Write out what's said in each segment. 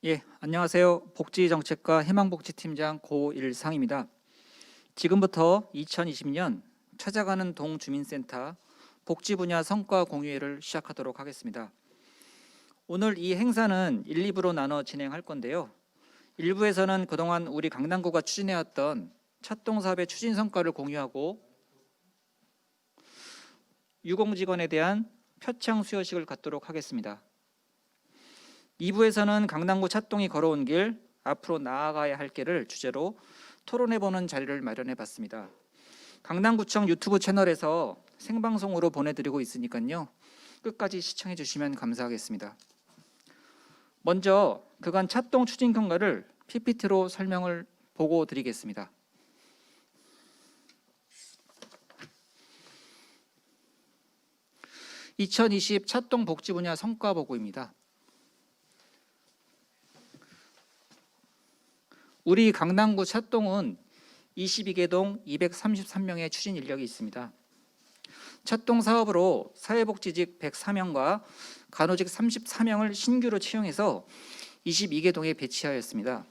예, 안녕하세요. 복지정책과 희망복지팀장 고일상입니다. 지금부터 2020년 찾아가는 동주민센터 복지 분야 성과 공유회를 시작하도록 하겠습니다. 오늘 이 행사는 1, 2부로 나눠 진행할 건데요. 1부에서는 그동안 우리 강남구가 추진해왔던 찻동사업의 추진 성과를 공유하고 유공직원에 대한 표창 수여식을 갖도록 하겠습니다. 2부에서는 강남구 찻동이 걸어온 길, 앞으로 나아가야 할 길을 주제로 토론해보는 자리를 마련해봤습니다. 강남구청 유튜브 채널에서 생방송으로 보내드리고 있으니까요. 끝까지 시청해 주시면 감사하겠습니다. 먼저 그간 찻동 추진 경과를 PPT로 설명을 보고 드리겠습니다. (2020) 찻동 복지 분야 성과 보고입니다. 우리 강남구 찻동은 22개동 233명의 추진 인력이 있습니다. 찻동 사업으로 사회복지직 104명과 간호직 34명을 신규로 채용해서 22개동에 배치하였습니다.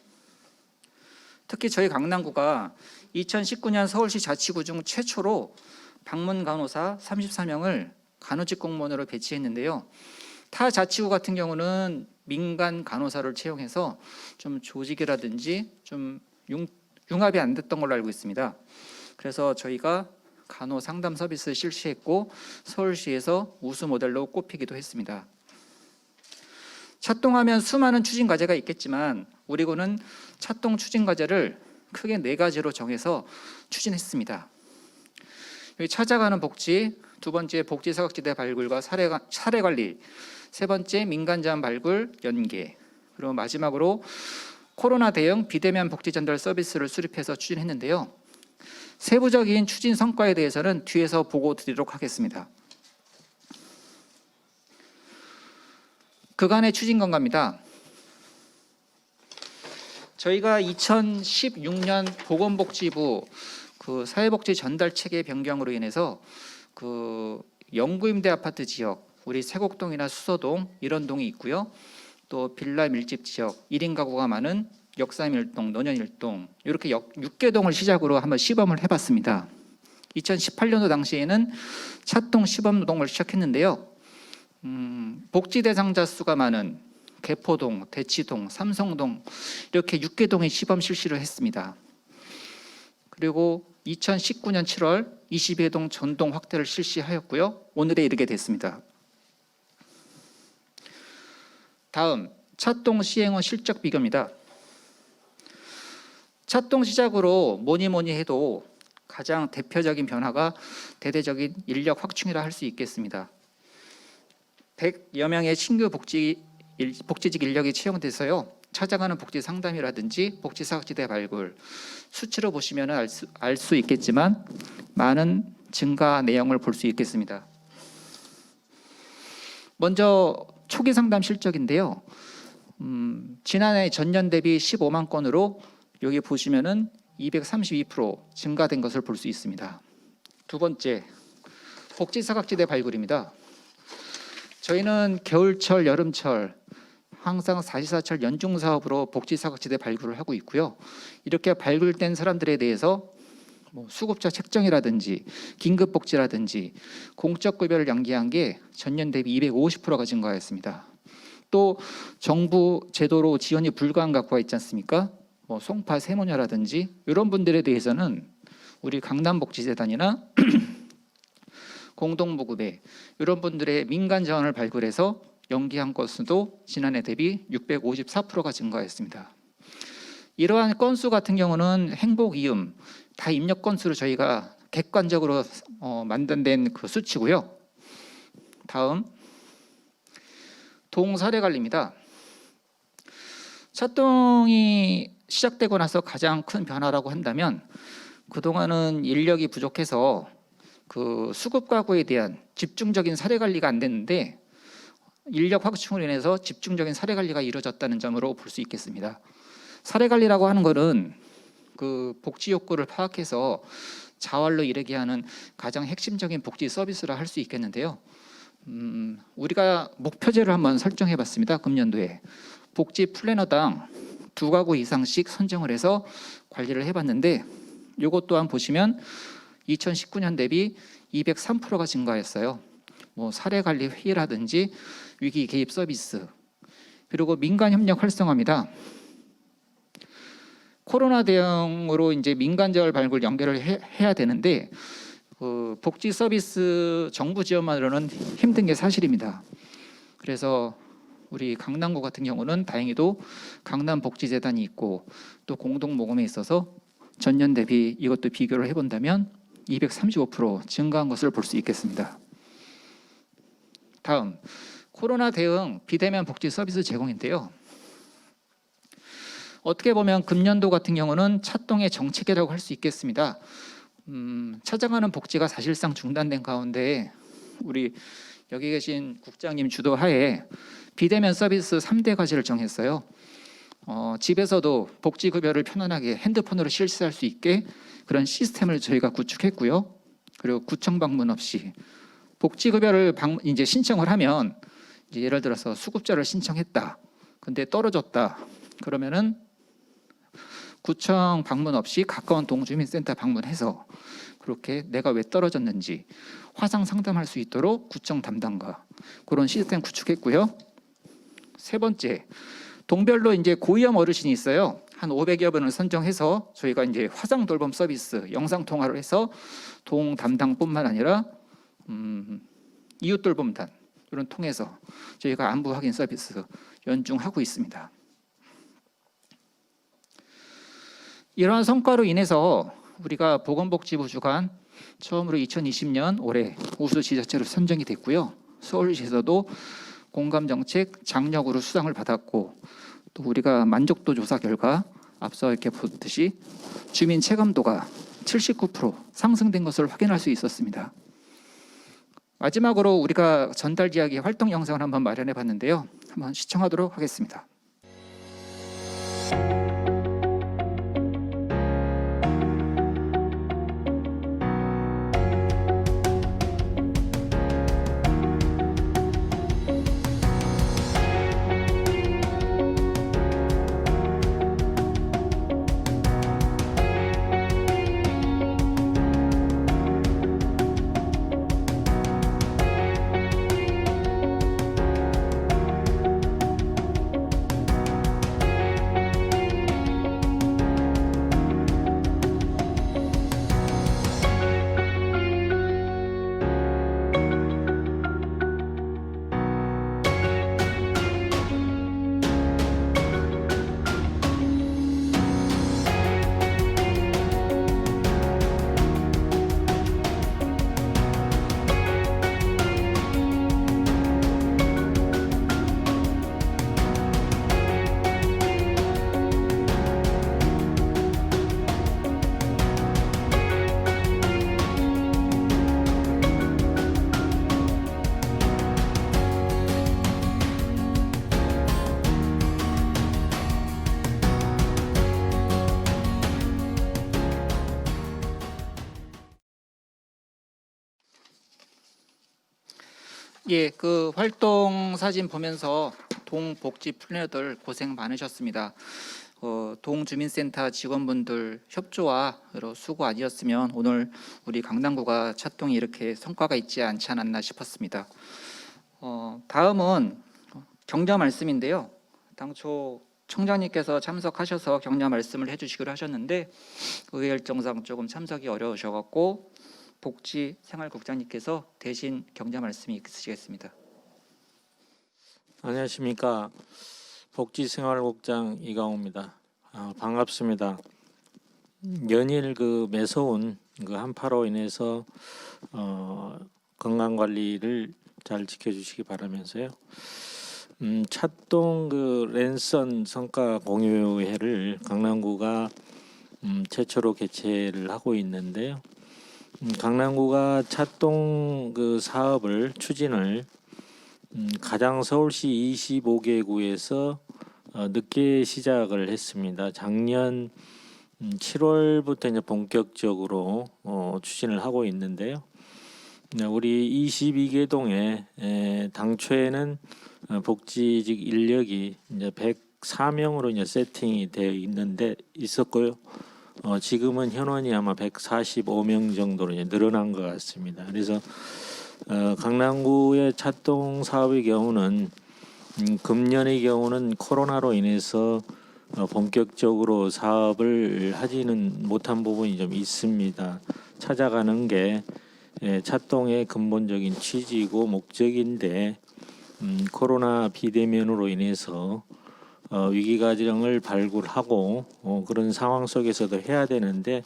특히 저희 강남구가 2019년 서울시 자치구 중 최초로 방문 간호사 34명을 간호직 공무원으로 배치했는데요. 타 자치구 같은 경우는 민간 간호사를 채용해서 좀 조직이라든지 좀 융합이 안 됐던 걸로 알고 있습니다. 그래서 저희가 간호 상담 서비스 실시했고 서울시에서 우수 모델로 꼽히기도 했습니다. 찻동하면 수많은 추진 과제가 있겠지만 우리 구는 찻동 추진 과제를 크게 4가지로 정해서 추진했습니다. 여기 찾아가는 복지, 두 번째 복지 사각지대 발굴과 사례 관리, 세 번째 민간 자원 발굴 연계, 그리고 마지막으로 코로나 대응 비대면 복지 전달 서비스를 수립해서 추진했는데요. 세부적인 추진 성과에 대해서는 뒤에서 보고 드리도록 하겠습니다. 그간의 추진 경과입니다. 저희가 2016년 보건복지부 사회복지 전달 체계 변경으로 인해서 영구임대 아파트 지역, 우리 세곡동이나 수서동 이런 동이 있고요. 또 빌라 밀집 지역, 1인 가구가 많은 역삼일동, 논현일동 이렇게 6개 동을 시작으로 한번 시범을 해봤습니다. 2018년도 당시에는 찻동 시범동을 시작했는데요. 복지 대상자 수가 많은 개포동, 대치동, 삼성동 이렇게 6개 동의 시범 실시를 했습니다. 그리고 2019년 7월 22동 전동 확대를 실시하였고요. 오늘에 이르게 됐습니다. 다음 찻동 시행원 실적 비교입니다. 찻동 시작으로 뭐니 해도 가장 대표적인 변화가 대대적인 인력 확충이라 할 수 있겠습니다. 100여 명의 신규 복지직 인력이 채용돼서요. 찾아가는 복지 상담이라든지 복지 사각지대 발굴, 수치로 보시면 알 수 있겠지만 많은 증가 내용을 볼 수 있겠습니다. 먼저 초기 상담 실적인데요. 지난해 전년 대비 15만 건으로 여기 보시면은 232% 증가된 것을 볼 수 있습니다. 두 번째, 복지 사각지대 발굴입니다. 저희는 겨울철, 여름철 항상 사시사철 연중 사업으로 복지 사각지대 발굴을 하고 있고요. 이렇게 발굴된 사람들에 대해서 수급자 책정이라든지 긴급복지라든지 공적급여를 연계한 게 전년 대비 250%가 증가했습니다. 또 정부 제도로 지원이 불가한 가구가 있지 않습니까? 송파 세모녀라든지 이런 분들에 대해서는 우리 강남복지재단이나 공동무급회 이런 분들의 민간 자원을 발굴해서 연계한 건수도 지난해 대비 654%가 증가했습니다. 이러한 건수 같은 경우는 행복이음 다 입력 건수로 저희가 객관적으로 만든된 그 수치고요. 다음 동사례 관리입니다. 찻동이 시작되고 나서 가장 큰 변화라고 한다면 그동안은 인력이 부족해서 그 수급 가구에 대한 집중적인 사례 관리가 안 됐는데 인력 확충으로 인해서 집중적인 사례 관리가 이루어졌다는 점으로 볼 수 있겠습니다. 사례 관리라고 하는 것은 그 복지 욕구를 파악해서 자활로 이르게 하는 가장 핵심적인 복지 서비스라 할 수 있겠는데요. 우리가 목표제를 한번 설정해 봤습니다. 금년도에 복지 플래너당 2가구 이상씩 선정을 해서 관리를 해봤는데 이것 또한 보시면 2019년 대비 203%가 증가했어요. 뭐 사례관리 회의라든지 위기 개입 서비스, 그리고 민간 협력 활성화입니다. 코로나 대응으로 이제 민간 재원 발굴 연결을 해야 되는데 복지 서비스 정부 지원만으로는 힘든 게 사실입니다. 그래서 우리 강남구 같은 경우는 다행히도 강남복지재단이 있고 또 공동모금에 있어서 전년 대비 이것도 비교를 해본다면 235% 증가한 것을 볼 수 있겠습니다. 다음, 코로나 대응 비대면 복지 서비스 제공인데요. 어떻게 보면 금년도 같은 경우는 차동의 정책이라고 할 수 있겠습니다. 찾아가는 복지가 사실상 중단된 가운데 우리 여기 계신 국장님 주도하에 비대면 서비스 3대 과제를 정했어요. 집에서도 복지급여를 편안하게 핸드폰으로 실시할 수 있게 그런 시스템을 저희가 구축했고요. 그리고 구청 방문 없이 복지급여를 이제 신청을 하면 이제 예를 들어서 수급자를 신청했다. 근데 떨어졌다. 그러면은 구청 방문 없이 가까운 동주민센터 방문해서 그렇게 내가 왜 떨어졌는지 화상 상담할 수 있도록 구청 담당과 그런 시스템 구축했고요. 세 번째, 동별로 이제 고위험 어르신이 있어요. 한 500여 분을 선정해서 저희가 이제 화상 돌봄 서비스 영상 통화를 해서 동 담당뿐만 아니라 이웃 돌봄단 이런 통해서 저희가 안부 확인 서비스 연중하고 있습니다. 이러한 성과로 인해서 우리가 보건복지부 주관 처음으로 2020년 올해 우수 지자체로 선정이 됐고요. 서울시에서도 공감정책 장려으로 수상을 받았고 또 우리가 만족도 조사 결과 앞서 이렇게 보듯이 주민 체감도가 79% 상승된 것을 확인할 수 있었습니다. 마지막으로 우리가 전달 이야기 활동 영상을 한번 마련해 봤는데요. 한번 시청하도록 하겠습니다. 예, 그 활동 사진 보면서 동복지 플래너들 고생 많으셨습니다. 동주민센터 직원분들 협조와 여러 수고 아니었으면 오늘 우리 강남구가 차동이 이렇게 성과가 있지 않지 않았나 싶었습니다. 다음은 격려 말씀인데요. 당초 청장님께서 참석하셔서 격려 말씀을 해주시기로 하셨는데 의회 일정상 조금 참석이 어려우셔갖고 복지생활국장님께서 대신 격려 말씀이 있으시겠습니다. 안녕하십니까. 복지생활국장 이강호입니다. 반갑습니다. 연일 그 매서운 그 한파로 인해서 건강 관리를 잘 지켜주시기 바라면서요. 차동 그 랜선 성과 공유회를 강남구가 최초로 개최를 하고 있는데요. 강남구가 차동 그 사업을 추진을 가장 서울시 25개 구에서 늦게 시작을 했습니다. 작년 7월부터 이제 본격적으로 추진을 하고 있는데요. 우리 22개 동에 당초에는 복지직 인력이 이제 104명으로 이제 세팅이 되어 있었고요. 지금은 현원이 아마 145명 정도로 이제 늘어난 것 같습니다. 그래서 강남구의 차동 사업의 경우는 금년의 경우는 코로나로 인해서 본격적으로 사업을 하지는 못한 부분이 좀 있습니다. 찾아가는 게 차동의 근본적인 취지이고 목적인데 코로나 비대면으로 인해서 위기 과정을 발굴하고 그런 상황 속에서도 해야 되는데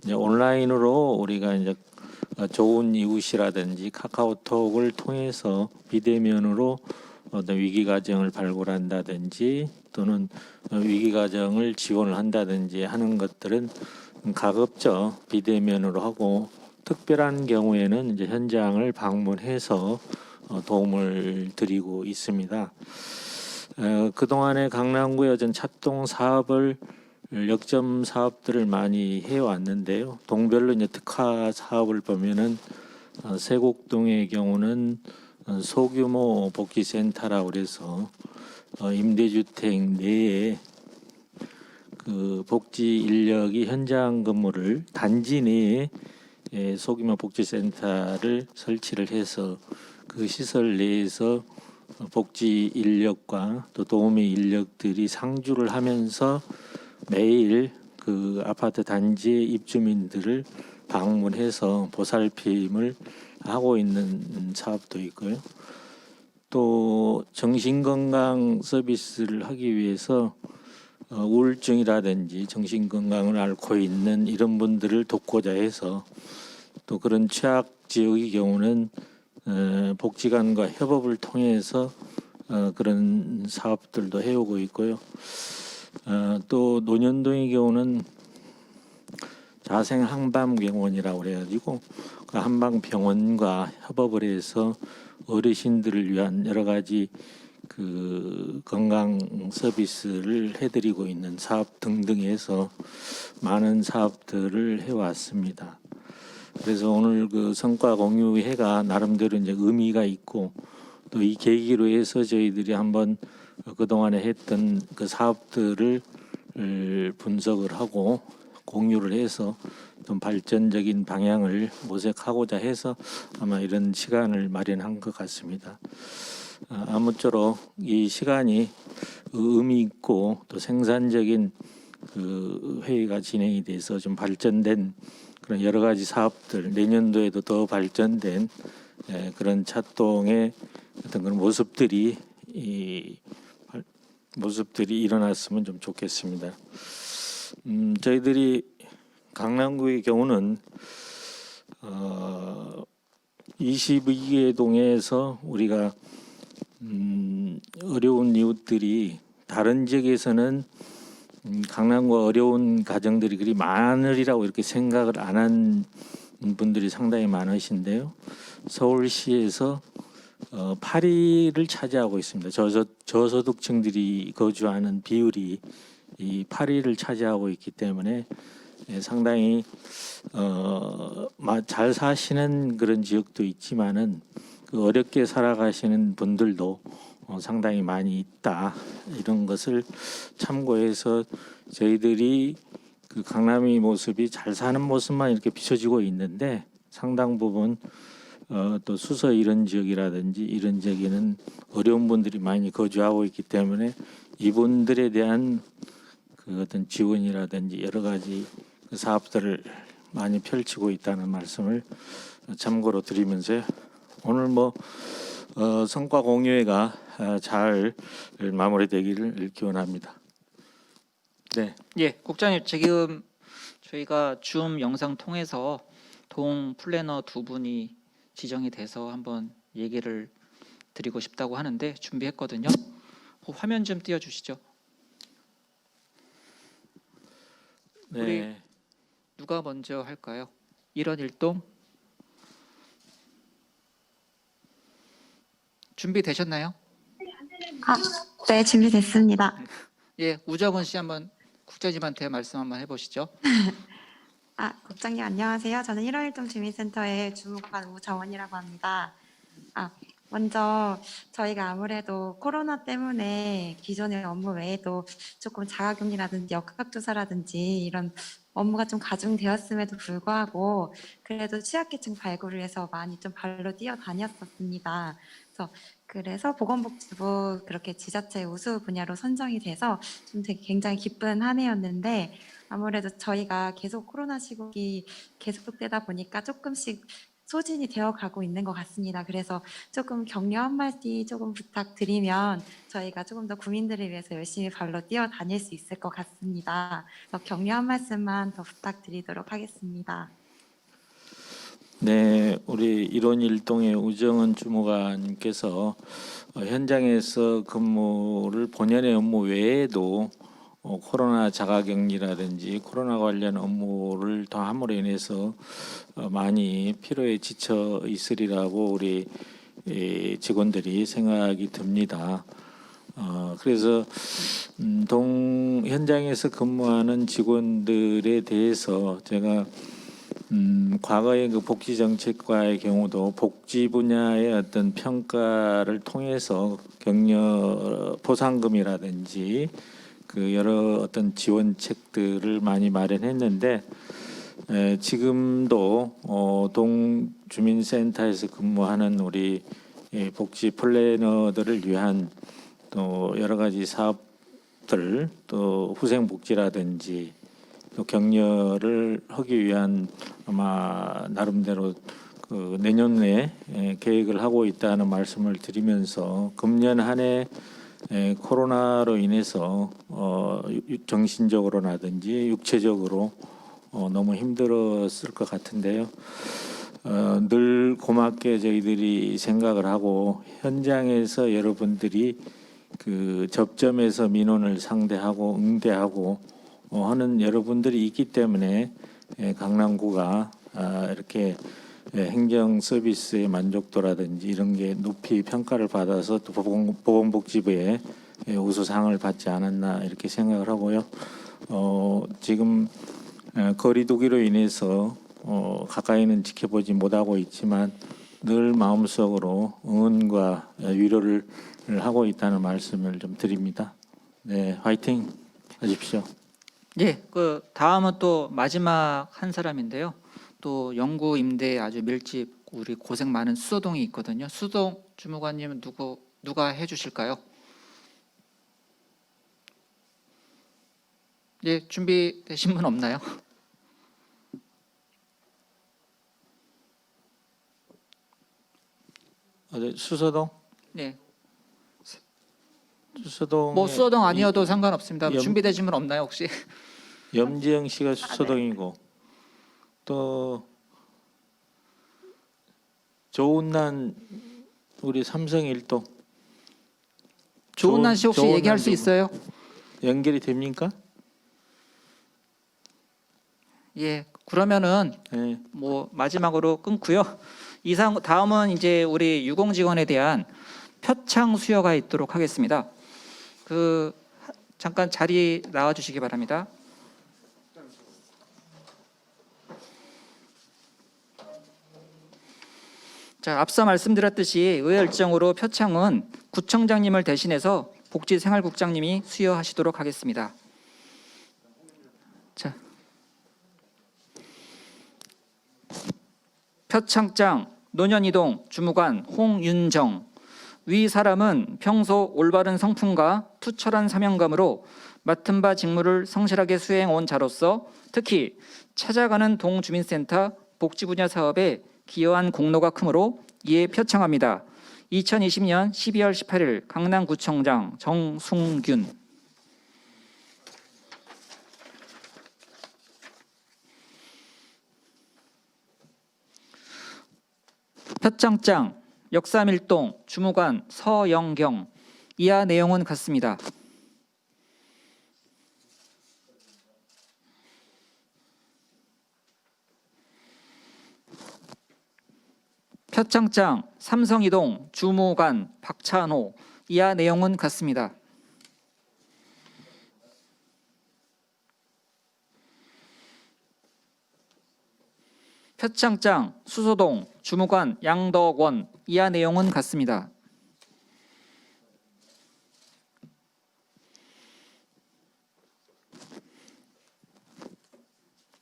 이제 온라인으로 우리가 이제 좋은 이웃이라든지 카카오톡을 통해서 비대면으로 어떤 위기 과정을 발굴한다든지 또는 위기 과정을 지원을 한다든지 하는 것들은 가급적 비대면으로 하고 특별한 경우에는 이제 현장을 방문해서 도움을 드리고 있습니다. 그동안에 강남구의 어떤 차동 사업을 역점 사업들을 많이 해왔는데요. 동별로 이제 특화 사업을 보면은 세곡동의 경우는 소규모 복지센터라고 그래서 임대주택 내에 그 복지 인력이 현장 근무를 단지 내에 소규모 복지센터를 설치를 해서 그 시설 내에서 복지 인력과 또 도우미 인력들이 상주를 하면서 매일 그 아파트 단지의 입주민들을 방문해서 보살핌을 하고 있는 사업도 있고요. 또 정신건강 서비스를 하기 위해서 우울증이라든지 정신건강을 앓고 있는 이런 분들을 돕고자 해서 또 그런 취약 지역의 경우는 복지관과 협업을 통해서 그런 사업들도 해오고 있고요. 또 논현동의 경우는 자생한밤병원이라고 그래가지고 그 한방병원과 협업을 해서 어르신들을 위한 여러 가지 그 건강 서비스를 해드리고 있는 사업 등등 해서 많은 사업들을 해왔습니다. 그래서 오늘 그 성과 공유회가 나름대로 이제 의미가 있고 또 이 계기로 해서 저희들이 한번 그동안에 했던 그 사업들을 분석을 하고 공유를 해서 좀 발전적인 방향을 모색하고자 해서 아마 이런 시간을 마련한 것 같습니다. 아무쪼록 이 시간이 의미 있고 또 생산적인 그 회의가 진행이 돼서 좀 발전된 그런 여러 가지 사업들 내년도에도 더 발전된 그런 차동의 어떤 그런 모습들이 일어났으면 좀 좋겠습니다. 저희들이 강남구의 경우는 22개 동에서 우리가 어려운 이웃들이 다른 지역에서는 강남구가 어려운 가정들이 그리 많으리라고 이렇게 생각을 안 한 분들이 상당히 많으신데요. 서울시에서 8위를 차지하고 있습니다. 저소득층들이 거주하는 비율이 이 8위를 차지하고 있기 때문에 상당히 잘 사시는 그런 지역도 있지만은 그 어렵게 살아가시는 분들도 상당히 많이 있다. 이런 것을 참고해서 저희들이 그 강남의 모습이 잘 사는 모습만 이렇게 비춰지고 있는데 상당 부분 또 수서 이런 지역이라든지 이런 지역에는 어려운 분들이 많이 거주하고 있기 때문에 이분들에 대한 그 어떤 지원이라든지 여러 가지 그 사업들을 많이 펼치고 있다는 말씀을 참고로 드리면서 오늘 성과 공유회가 잘 마무리되기를 기원합니다. 네. 예, 국장님 지금 저희가 줌 영상 통해서 동 플래너 두 분이 지정이 돼서 한번 얘기를 드리고 싶다고 하는데 준비했거든요. 화면 좀 띄워주시죠. 네. 누가 먼저 할까요? 일원일동 준비되셨나요? 네, 준비됐습니다. 예, 우정은 씨 한번 국장님한테 말씀 한번 해보시죠. 국장님 안녕하세요. 저는 1월1동 주민센터의 주무관 우정원이라고 합니다. 먼저 저희가 아무래도 코로나 때문에 기존의 업무 외에도 조금 자가격리라든지 역학조사라든지 이런 업무가 좀 가중되었음에도 불구하고 그래도 취약계층 발굴을 해서 많이 좀 발로 뛰어다녔었습니다. 그래서 보건복지부 그렇게 지자체 우수 분야로 선정이 돼서 좀 되게 굉장히 기쁜 한 해였는데 아무래도 저희가 계속 코로나 시국이 계속되다 보니까 조금씩 소진이 되어 가고 있는 것 같습니다. 그래서 조금 격려 한마디 조금 부탁드리면 저희가 조금 더 국민들을 위해서 열심히 발로 뛰어다닐 수 있을 것 같습니다. 그래서 격려 한 말씀만 더 부탁드리도록 하겠습니다. 네, 우리 일원일동의 우정은 주무관님께서 현장에서 근무를 본연의 업무 외에도 코로나 자가격리라든지 코로나 관련 업무를 더 함으로 인해서 많이 피로에 지쳐 있으리라고 우리 직원들이 생각이 듭니다. 그래서 현장에서 근무하는 직원들에 대해서 제가 과거의 그 복지 정책과의 경우도 복지 분야의 어떤 평가를 통해서 격려 보상금이라든지 그 여러 어떤 지원책들을 많이 마련했는데 지금도 동주민센터에서 근무하는 우리 복지 플래너들을 위한 또 여러 가지 사업들 또 후생복지라든지 또 격려를 하기 위한 아마 나름대로 그 내년에 계획을 하고 있다는 말씀을 드리면서 금년 한 해 코로나로 인해서 정신적으로라든지 육체적으로 너무 힘들었을 것 같은데요. 늘 고맙게 저희들이 생각을 하고 현장에서 여러분들이 그 접점에서 민원을 상대하고 응대하고 하는 여러분들이 있기 때문에 강남구가 이렇게 행정 서비스의 만족도라든지 이런 게 높이 평가를 받아서 또 보건복지부에 우수상을 받지 않았나 이렇게 생각을 하고요. 지금 거리두기로 인해서 가까이는 지켜보지 못하고 있지만 늘 마음속으로 응원과 위로를 하고 있다는 말씀을 좀 드립니다. 네, 화이팅 하십시오. 예, 그 다음은 또 마지막 한 사람인데요. 또 영구 임대 아주 밀집 우리 고생 많은 수서동이 있거든요. 수서동 주무관님은 누가 해주실까요? 예, 준비되신 분 없나요? 수서동? 네, 수서동. 뭐 수서동 아니어도 상관없습니다. 염- 준비되신 분 없나요 혹시? 염지영 씨가 수서동이고 또 조은난 우리 삼성일동. 조은난 씨 혹시 조은난 얘기할 수 씨. 있어요? 연결이 됩니까? 예, 그러면은 네. 뭐 마지막으로 끊고요. 이상 다음은 이제 우리 유공 직원에 대한 표창 수여가 있도록 하겠습니다. 잠깐 자리 나와 주시기 바랍니다. 자, 앞서 말씀드렸듯이 의회 일정으로 표창은 구청장님을 대신해서 복지생활국장님이 수여하시도록 하겠습니다. 자, 표창장 노년이동 주무관 홍윤정. 위 사람은 평소 올바른 성품과 투철한 사명감으로 맡은 바 직무를 성실하게 수행온 자로서 특히 찾아가는 동주민센터 복지 분야 사업에 기여한 공로가 크므로 이에 표창합니다. 2020년 12월 18일 강남구청장 정승균. 표창장 역삼일동 주무관 서영경. 이하 내용은 같습니다. 표창장 삼성이동 주무관 박찬호. 이하 내용은 같습니다. 표창장 수소동 주무관 양덕원 이하 내용은 같습니다.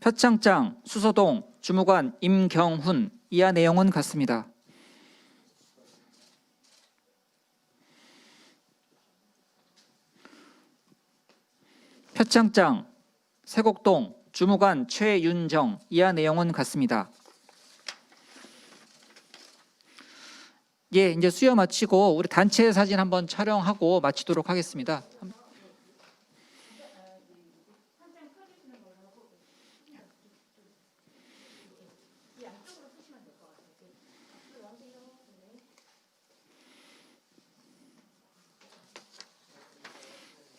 표창장 수소동 주무관 임경훈 이하 내용은 같습니다. 표창장 세곡동 주무관 최윤정 이하 내용은 같습니다. 예, 이제 수여 마치고 우리 단체 사진 한번 촬영하고 마치도록 하겠습니다.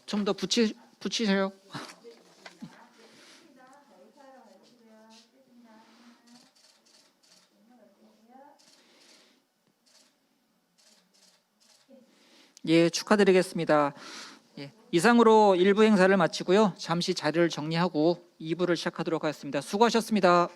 좀 더 붙이세요. 예, 축하드리겠습니다. 예, 이상으로 1부 행사를 마치고요. 잠시 자리를 정리하고 2부를 시작하도록 하겠습니다. 수고하셨습니다.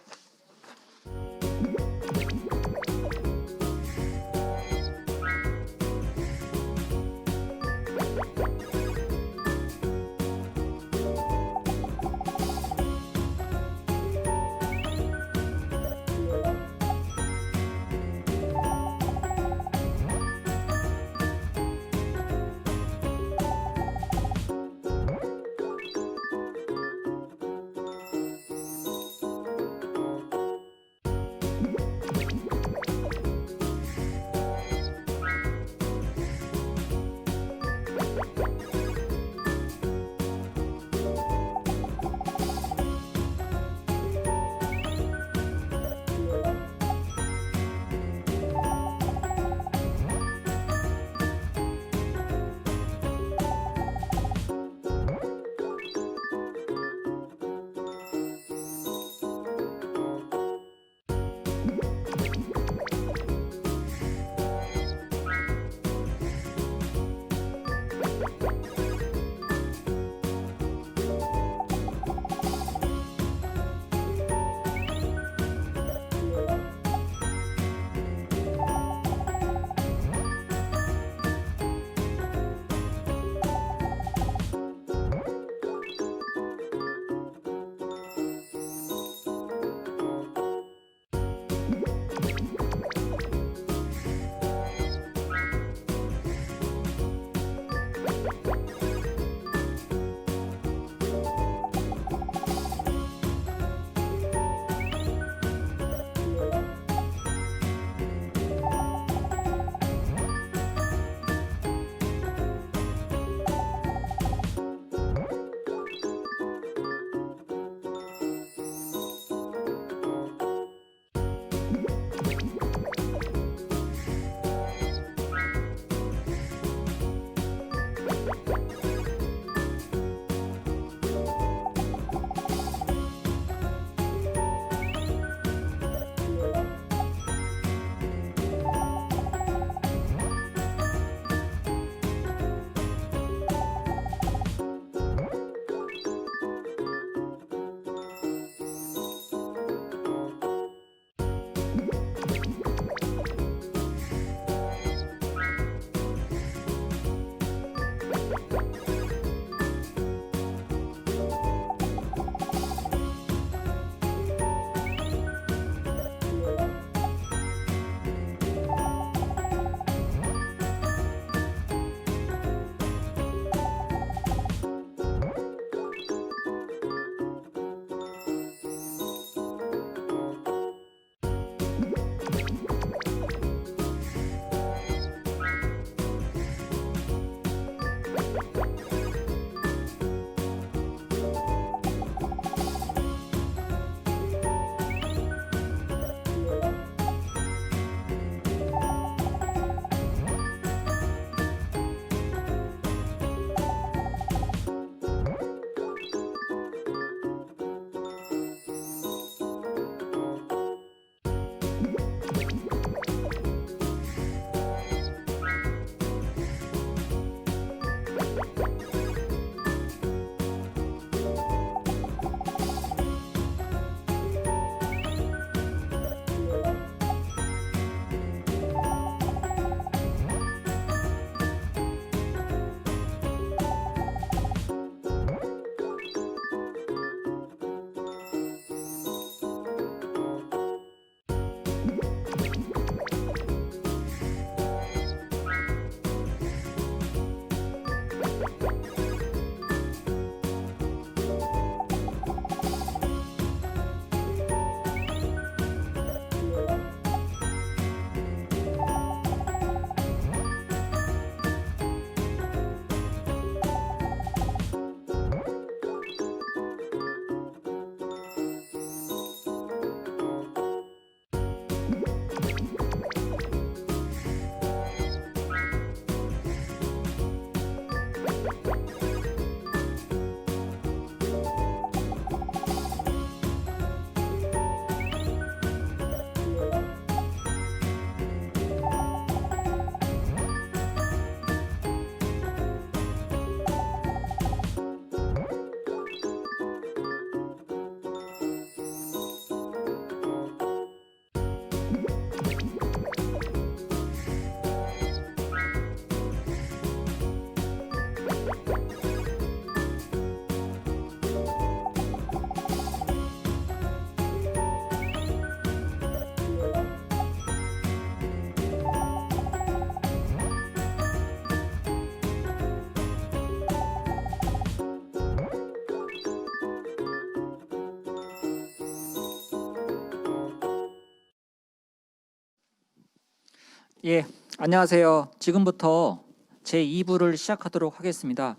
예, 안녕하세요. 지금부터 제 2부를 시작하도록 하겠습니다.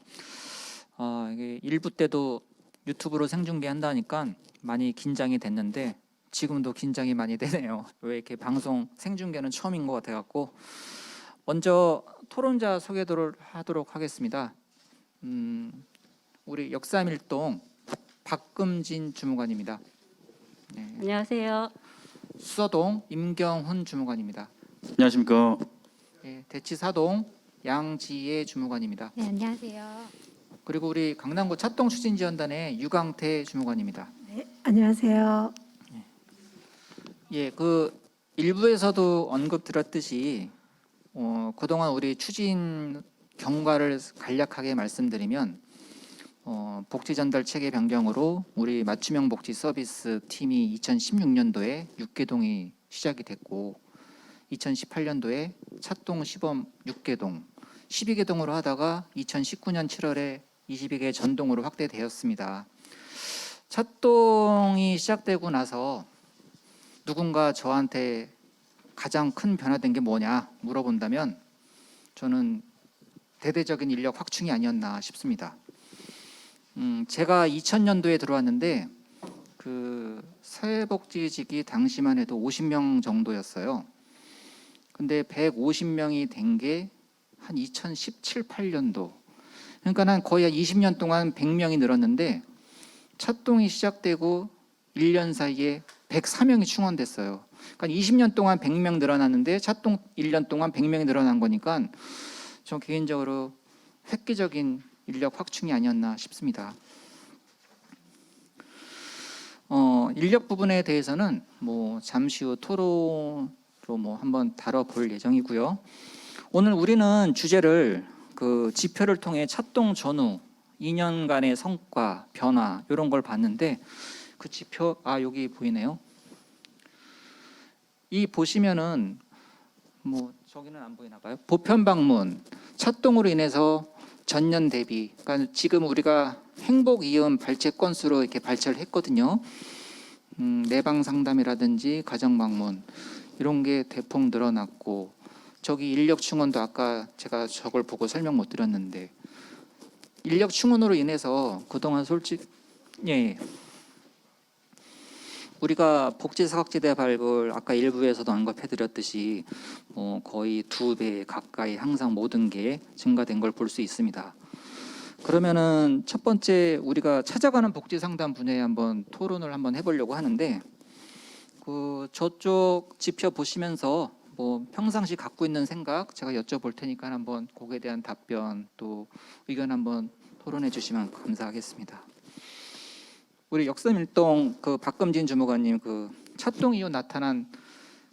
이게 1부 때도 유튜브로 생중계한다니까 많이 긴장이 됐는데 지금도 긴장이 많이 되네요. 왜 이렇게 방송 생중계는 처음인 것 같아갖고 먼저 토론자 소개를 하도록 하겠습니다. 우리 역삼일동 박금진 주무관입니다. 네. 안녕하세요. 수서동 임경훈 주무관입니다. 안녕하십니까. 네, 대치사동 양지혜 주무관입니다. 네, 안녕하세요. 그리고 우리 강남구 찻동 추진지원단의 유강태 주무관입니다. 네, 안녕하세요. 예, 그 일부에서도 언급드렸듯이 그동안 우리 추진 경과를 간략하게 말씀드리면 복지 전달 체계 변경으로 우리 맞춤형 복지 서비스 팀이 2016년도에 6개동이 시작이 됐고 2018년도에 찻동 시범 6개동, 12개동으로 하다가 2019년 7월에 22개 전동으로 확대되었습니다. 찻동이 시작되고 나서 누군가 저한테 가장 큰 변화된 게 뭐냐 물어본다면 저는 대대적인 인력 확충이 아니었나 싶습니다. 제가 2000년도에 들어왔는데 그 사회복지직이 당시만 해도 50명 정도였어요. 근데 150명이 된 게 한 2017, 8년도. 그러니까 한 거의 한 20년 동안 100명이 늘었는데 찻동이 시작되고 1년 사이에 104명이 충원됐어요. 그러니까 20년 동안 100명 늘어났는데 찻동 1년 동안 100명이 늘어난 거니까 저 개인적으로 획기적인 인력 확충이 아니었나 싶습니다. 인력 부분에 대해서는 뭐 잠시 후 토론으로 뭐 한번 다뤄볼 예정이고요. 오늘 우리는 주제를 그 지표를 통해 찻동 전후 2년간의 성과, 변화 이런 걸 봤는데 그 지표 여기 보이네요. 이 보시면은 뭐 저기는 안 보이나 봐요. 보편 방문, 찻동으로 인해서 전년 대비, 그러니까 지금 우리가 행복 이음 발제 건수로 이렇게 발제를 했거든요. 내방 상담이라든지 가정 방문 이런 게 대폭 늘어났고 저기 인력 충원도 아까 제가 저걸 보고 설명 못 드렸는데 인력 충원으로 인해서 그동안 우리가 복지사각지대 발굴 아까 일부에서도 언급해드렸듯이 거의 2배 가까이 항상 모든 게 증가된 걸 볼 수 있습니다. 그러면은 첫 번째 우리가 찾아가는 복지상담 분야에 한번 토론을 한번 해보려고 하는데 그 저쪽 지표 보시면서 뭐 평상시 갖고 있는 생각 제가 여쭤볼 테니까 한번 거기에 대한 답변 또 의견 한번 토론해 주시면 감사하겠습니다. 우리 역삼일동 그 박금진 주무관님 그 찻동 이후 나타난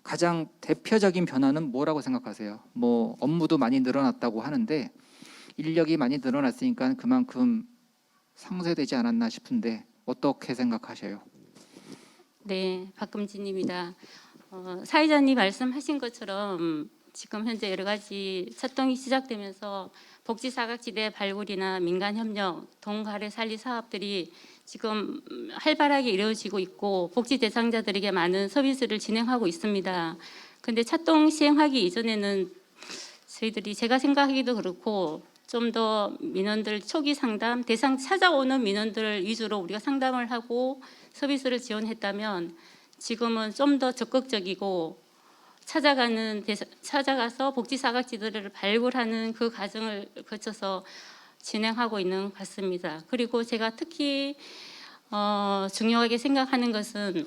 가장 대표적인 변화는 뭐라고 생각하세요? 뭐 업무도 많이 늘어났다고 하는데 인력이 많이 늘어났으니까 그만큼 상쇄되지 않았나 싶은데 어떻게 생각하셔요? 네, 박금진입니다. 사회자님 말씀하신 것처럼 지금 현재 여러 가지 찻동이 시작되면서 복지사각지대 발굴이나 민간협력, 동가래 살리 사업들이 지금 활발하게 이루어지고 있고 복지 대상자들에게 많은 서비스를 진행하고 있습니다. 근데 찻동 시행하기 이전에는 저희들이 제가 생각하기도 그렇고 좀 더 민원들 초기 상담, 대상 찾아오는 민원들 위주로 우리가 상담을 하고 서비스를 지원했다면 지금은 좀 더 적극적이고 찾아가서 복지사각지대를 발굴하는 그 과정을 거쳐서 진행하고 있는 것 같습니다. 그리고 제가 특히 중요하게 생각하는 것은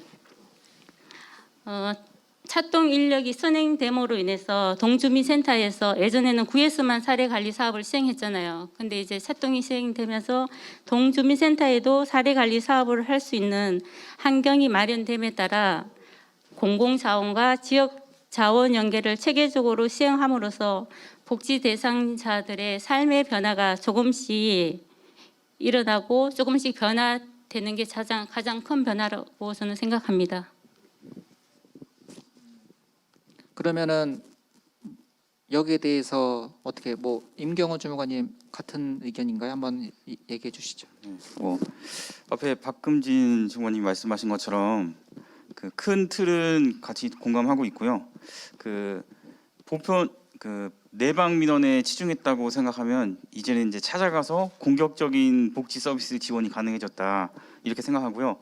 찻동 인력이 선행 데모로 인해서 동주민센터에서 예전에는 구에서만 사례관리 사업을 시행했잖아요. 근데 이제 찻동이 시행되면서 동주민센터에도 사례관리 사업을 할 수 있는 환경이 마련됨에 따라 공공자원과 지역자원 연계를 체계적으로 시행함으로써 복지 대상자들의 삶의 변화가 조금씩 일어나고 조금씩 변화되는 게 가장 큰 변화라고 저는 생각합니다. 그러면은 여기에 대해서 어떻게 뭐 임경호 주무관님 같은 의견인가요? 한번 얘기해 주시죠. 앞에 박금진 주무관님 말씀하신 것처럼 그 큰 틀은 같이 공감하고 있고요. 그 보편 그 내방 민원에 치중했다고 생각하면 이제는 이제 찾아가서 공격적인 복지 서비스 지원이 가능해졌다 이렇게 생각하고요.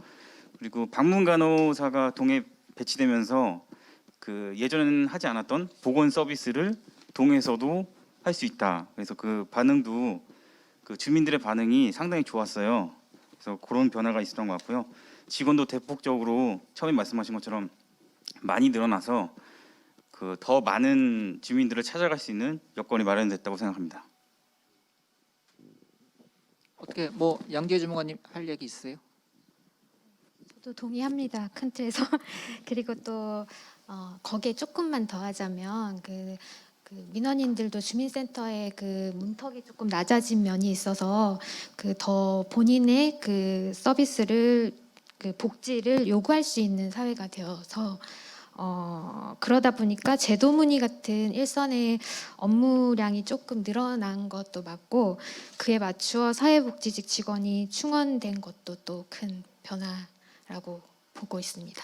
그리고 방문 간호사가 동에 배치되면서 그 예전에는 하지 않았던 보건 서비스를 동에서도 할 수 있다. 그래서 그 반응도 그 주민들의 반응이 상당히 좋았어요. 그래서 그런 변화가 있었던 것 같고요. 직원도 대폭적으로 처음에 말씀하신 것처럼 많이 늘어나서 그 더 많은 주민들을 찾아갈 수 있는 여건이 마련됐다고 생각합니다. 어떻게 뭐 양재 주무관님 할 얘기 있으세요? 저도 동의합니다. 큰 틀에서. 그리고 또 거기에 조금만 더 하자면 그 민원인들도 주민센터의 그 문턱이 조금 낮아진 면이 있어서 그 더 본인의 그 서비스를 그 복지를 요구할 수 있는 사회가 되어서 그러다 보니까 제도 문의 같은 일선의 업무량이 조금 늘어난 것도 맞고 그에 맞추어 사회복지직 직원이 충원된 것도 또 큰 변화라고 보고 있습니다.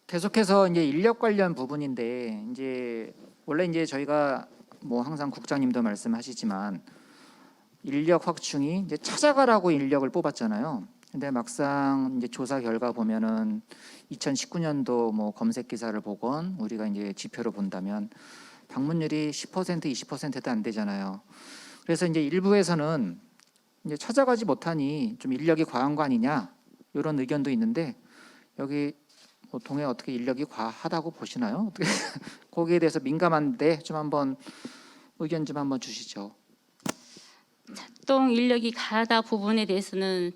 계속해서 이제 인력 관련 부분인데 이제 원래 이제 저희가 뭐 항상 국장님도 말씀하시지만 인력 확충이 이제 찾아가라고 인력을 뽑았잖아요. 근데 막상 이제 조사 결과 보면은 2019년도 뭐 검색 기사를 보건 우리가 이제 지표로 본다면 방문율이 10% 20%도 안 되잖아요. 그래서 이제 일부에서는 이제 찾아가지 못하니 좀 인력이 과한 거 아니냐 이런 의견도 있는데 여기 뭐 동해 어떻게 인력이 과하다고 보시나요? 어떻게 거기에 대해서 민감한데 좀 한번 의견 좀 한번 주시죠. 동 인력이 가다 부분에 대해서는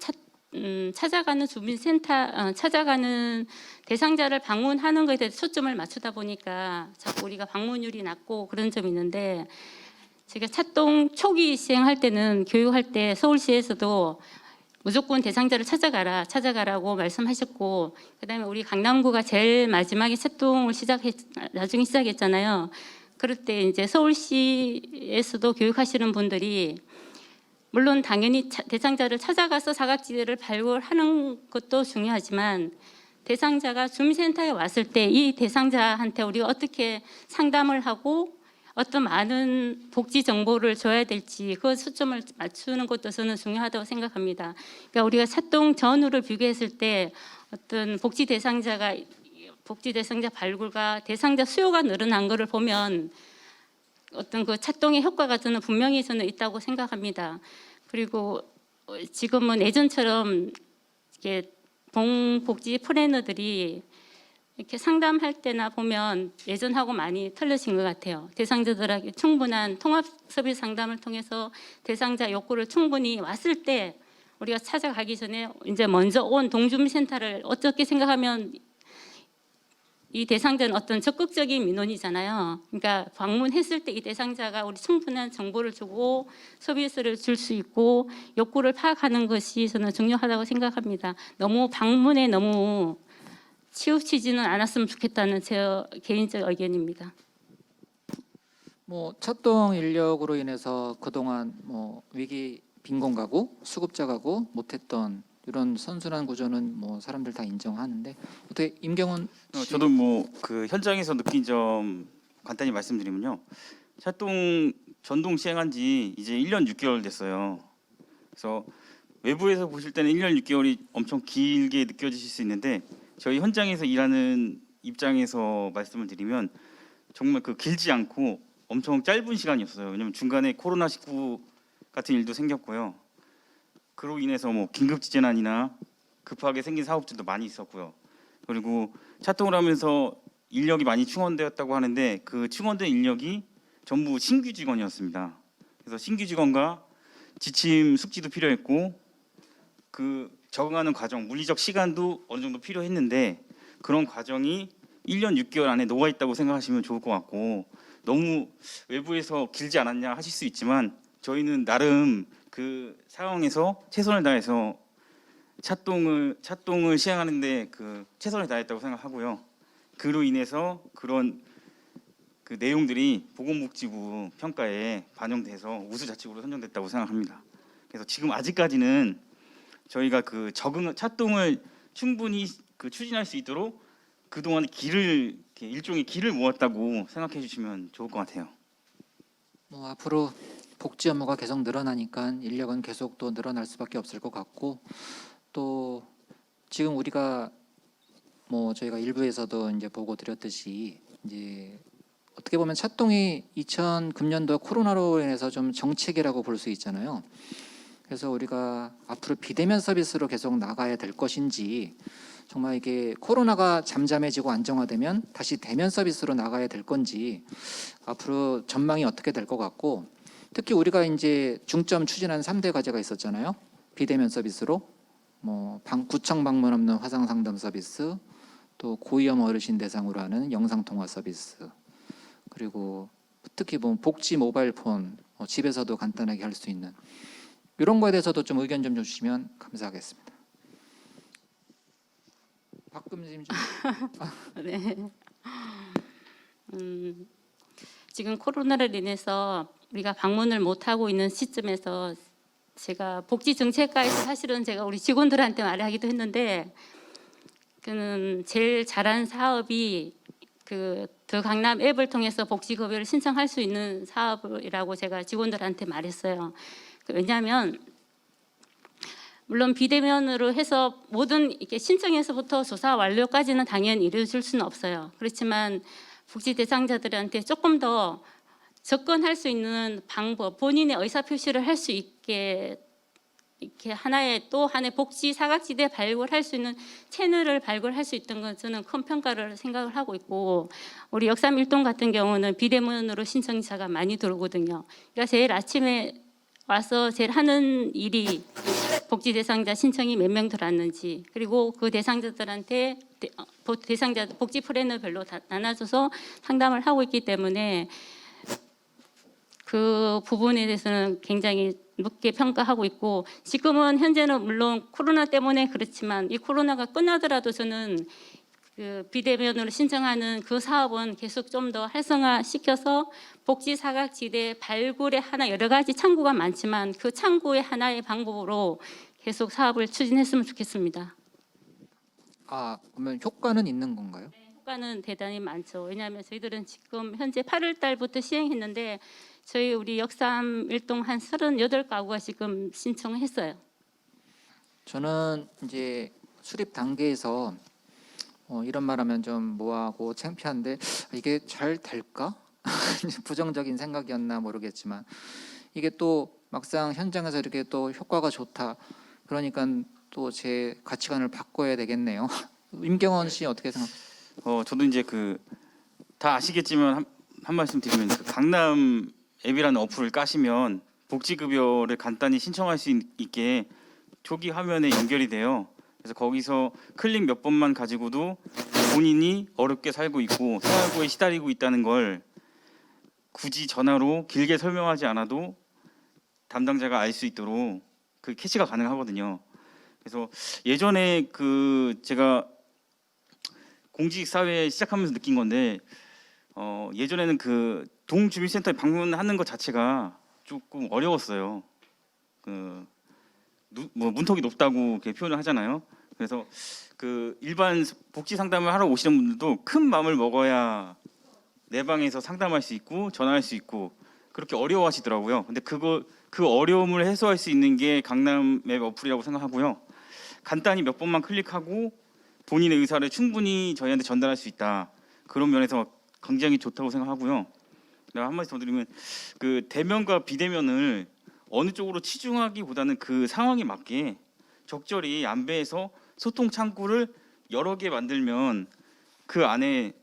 찾아가는 주민센터 찾아가는 대상자를 방문하는 것에 대해서 초점을 맞추다 보니까 자꾸 우리가 방문율이 낮고 그런 점이 있는데 제가 차동 초기 시행할 때는 교육할 때 서울시에서도 무조건 대상자를 찾아가라고 말씀하셨고 그다음에 우리 강남구가 제일 마지막에 차동을 나중에 시작했잖아요. 그럴 때 이제 서울시에서도 교육하시는 분들이 물론 당연히 대상자를 찾아가서 사각지대를 발굴하는 것도 중요하지만 대상자가 주민센터에 왔을 때 이 대상자한테 우리가 어떻게 상담을 하고 어떤 많은 복지 정보를 줘야 될지 그 초점을 맞추는 것도 저는 중요하다고 생각합니다. 그러니까 우리가 차동 전후를 비교했을 때 어떤 복지 대상자 발굴과 대상자 수요가 늘어난 것을 보면 어떤 그 차동의 효과가 저는 분명히 있다고 생각합니다. 그리고 지금은 예전처럼 이렇게 봉복지 플래너들이 이렇게 상담할 때나 보면 예전하고 많이 틀려진 것 같아요. 대상자들에게 충분한 통합 서비스 상담을 통해서 대상자 욕구를 충분히 왔을 때 우리가 찾아가기 전에 이제 먼저 온 동주민센터를 어떻게 생각하면 이 대상자는 어떤 적극적인 민원이잖아요. 그러니까 방문했을 때 이 대상자가 우리 충분한 정보를 주고 서비스를 줄 수 있고 욕구를 파악하는 것이 저는 중요하다고 생각합니다. 너무 방문에 너무 치우치지는 않았으면 좋겠다는 제 개인적 의견입니다. 뭐 차동 인력으로 인해서 그동안 뭐 위기 빈곤 가구, 수급자 가구 못했던 이런 선순환 구조는 뭐 사람들 다 인정하는데 어떻게 임경훈 씨 저도 뭐 그 현장에서 느낀 점 간단히 말씀드리면요. 차동 전동 시행한 지 이제 1년 6개월 됐어요. 그래서 외부에서 보실 때는 1년 6개월이 엄청 길게 느껴지실 수 있는데 저희 현장에서 일하는 입장에서 말씀을 드리면 정말 그 길지 않고 엄청 짧은 시간이었어요. 왜냐면 중간에 코로나19 같은 일도 생겼고요. 그로 인해서 뭐 긴급 재난이나 급하게 생긴 사업들도 많이 있었고요. 그리고 차동을 하면서 인력이 많이 충원되었다고 하는데 그 충원된 인력이 전부 신규 직원이었습니다. 그래서 신규 직원과 지침 숙지도 필요했고 그 적응하는 과정, 물리적 시간도 어느 정도 필요했는데 그런 과정이 1년 6개월 안에 녹아 있다고 생각하시면 좋을 것 같고 너무 외부에서 길지 않았냐 하실 수 있지만 저희는 나름 그 상황에서 최선을 다해서 차동을 시행하는데 그 최선을 다했다고 생각하고요. 그로 인해서 그런 그 내용들이 보건복지부 평가에 반영돼서 우수자치구로 선정됐다고 생각합니다. 그래서 지금 아직까지는 저희가 그 차동을 충분히 그 추진할 수 있도록 그동안 길을 이렇게 일종의 길을 모았다고 생각해 주시면 좋을 것 같아요. 뭐 앞으로 복지 업무가 계속 늘어나니까 인력은 계속 또 늘어날 수밖에 없을 것 같고, 또 지금 우리가 뭐 저희가 일부에서도 이제 보고 드렸듯이 이제 어떻게 보면 차동이 2009년도 코로나로 인해서 좀 정체기라고 볼 수 있잖아요. 그래서 우리가 앞으로 비대면 서비스로 계속 나가야 될 것인지, 정말 이게 코로나가 잠잠해지고 안정화되면 다시 대면 서비스로 나가야 될 건지 앞으로 전망이 어떻게 될 것 같고, 특히 우리가 이제 중점 추진한 3대 과제가 있었잖아요. 비대면 서비스로 뭐 구청 방문 없는 화상 상담 서비스, 또 고위험 어르신 대상으로 하는 영상 통화 서비스, 그리고 특히 뭐 복지 모바일 폰 집에서도 간단하게 할 수 있는 이런 거에 대해서도 좀 의견 좀 주시면 감사하겠습니다. 박금진 좀 네. 지금 코로나를 인해서 우리가 방문을 못 하고 있는 시점에서 제가 복지 정책과에서 사실은 제가 우리 직원들한테 말하기도 했는데, 그는 제일 잘한 사업이 그 더 강남 앱을 통해서 복지급여를 신청할 수 있는 사업이라고 제가 직원들한테 말했어요. 왜냐하면 물론 비대면으로 해서 모든 이렇게 신청에서부터 조사 완료까지는 당연히 이루어질 수는 없어요. 그렇지만 복지 대상자들한테 조금 더 접근할 수 있는 방법, 본인의 의사 표시를 할 수 있게 이렇게 또 하나의 복지 사각지대 발굴할 수 있는 채널을 발굴할 수 있던 건 저는 큰 평가를 생각을 하고 있고, 우리 역삼일동 같은 경우는 비대면으로 신청자가 많이 들어오거든요. 그러니까 제일 아침에 와서 제일 하는 일이 복지 대상자 신청이 몇 명 들어왔는지, 그리고 그 대상자들한테 대상자 복지 플래너별로 다 나눠줘서 상담을 하고 있기 때문에 그 부분에 대해서는 굉장히 높게 평가하고 있고, 지금은 현재는 물론 코로나 때문에 그렇지만 이 코로나가 끝나더라도 저는 그 비대면으로 신청하는 그 사업은 계속 좀 더 활성화시켜서 복지 사각지대 발굴의 하나, 여러 가지 창구가 많지만 그 창구의 하나의 방법으로 계속 사업을 추진했으면 좋겠습니다. 그러면 효과는 있는 건가요? 효과는 대단히 많죠. 왜냐하면 저희들은 지금 현재 8월 달부터 시행했는데 저희 우리 역삼일동 한 38가구가 지금 신청했어요. 저는 이제 수립 단계에서 이런 말하면 좀 뭐하고 창피한데 이게 잘 될까? 부정적인 생각이었나 모르겠지만, 이게 또 막상 현장에서 이렇게 또 효과가 좋다 그러니까 또 제 가치관을 바꿔야 되겠네요. 임경원 씨 어떻게 생각하세요? 저도 이제 다 아시겠지만 한 말씀 드리면, 강남 앱이라는 어플을 까시면 복지급여를 간단히 신청할 수 있게 초기 화면에 연결이 돼요. 그래서 거기서 클릭 몇 번만 가지고도 본인이 어렵게 살고 있고 생활고에 시달리고 있다는 걸 굳이 전화로 길게 설명하지 않아도 담당자가 알 수 있도록 그 캐치가 가능하거든요. 그래서 예전에 제가 공직 사회 시작하면서 느낀 건데, 예전에는 동주민센터에 방문하는 것 자체가 조금 어려웠어요. 뭐 문턱이 높다고 이렇게 표현을 하잖아요. 그래서 일반 복지 상담을 하러 오시는 분들도 큰 마음을 먹어야 내 방에서 상담할 수 있고 전화할 수 있고 그렇게 어려워하시더라고요. 근데 그 어려움을 해소할 수 있는 게 강남 앱 어플이라고 생각하고요. 간단히 몇 번만 클릭하고 본인의 의사를 충분히 저희한테 전달할 수 있다. 그런 면에서 굉장히 좋다고 생각하고요. 한 마디 더 드리면, 대면과 비대면을 어느 쪽으로 치중하기보다는 그 상황에 맞게 적절히 안배해서 소통 창구를 여러 개 만들면 그 안에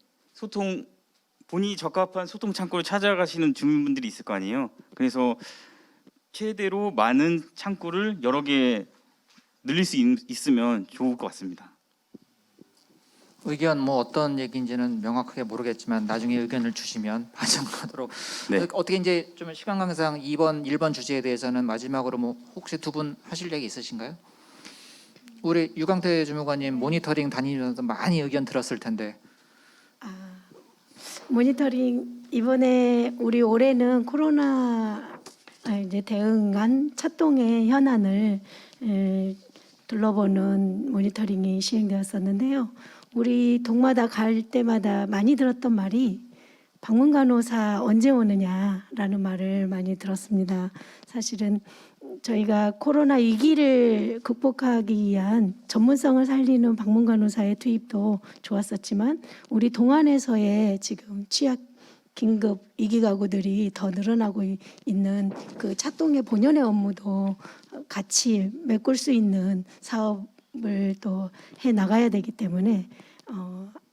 본인이 적합한 소통 창구를 찾아가시는 주민분들이 있을 거 아니에요. 그래서 최대로 많은 창구를 여러 개 늘릴 수 있으면 좋을 것 같습니다. 의견 뭐 어떤 얘기인지는 명확하게 모르겠지만 나중에 의견을 주시면 반영하도록. 네. 어떻게 이제 좀 시간 관계상 1번 주제에 대해서는 마지막으로 뭐 혹시 두 분 하실 얘기 있으신가요? 우리 유광태 주무관님 모니터링 다니면서 많이 의견 들었을 텐데. 모니터링 이번에 우리 올해는 코로나 이제 대응한 차동의 현안을 둘러보는 모니터링이 시행되었었는데요. 우리 동마다 갈 때마다 많이 들었던 말이 방문 간호사 언제 오느냐라는 말을 많이 들었습니다. 사실은 저희가 코로나 위기를 극복하기 위한 전문성을 살리는 방문 간호사의 투입도 좋았었지만 우리 동안에서의 지금 취약 긴급 위기 가구들이 더 늘어나고 있는 그 차동의 본연의 업무도 같이 메꿀 수 있는 사업을 또 해 나가야 되기 때문에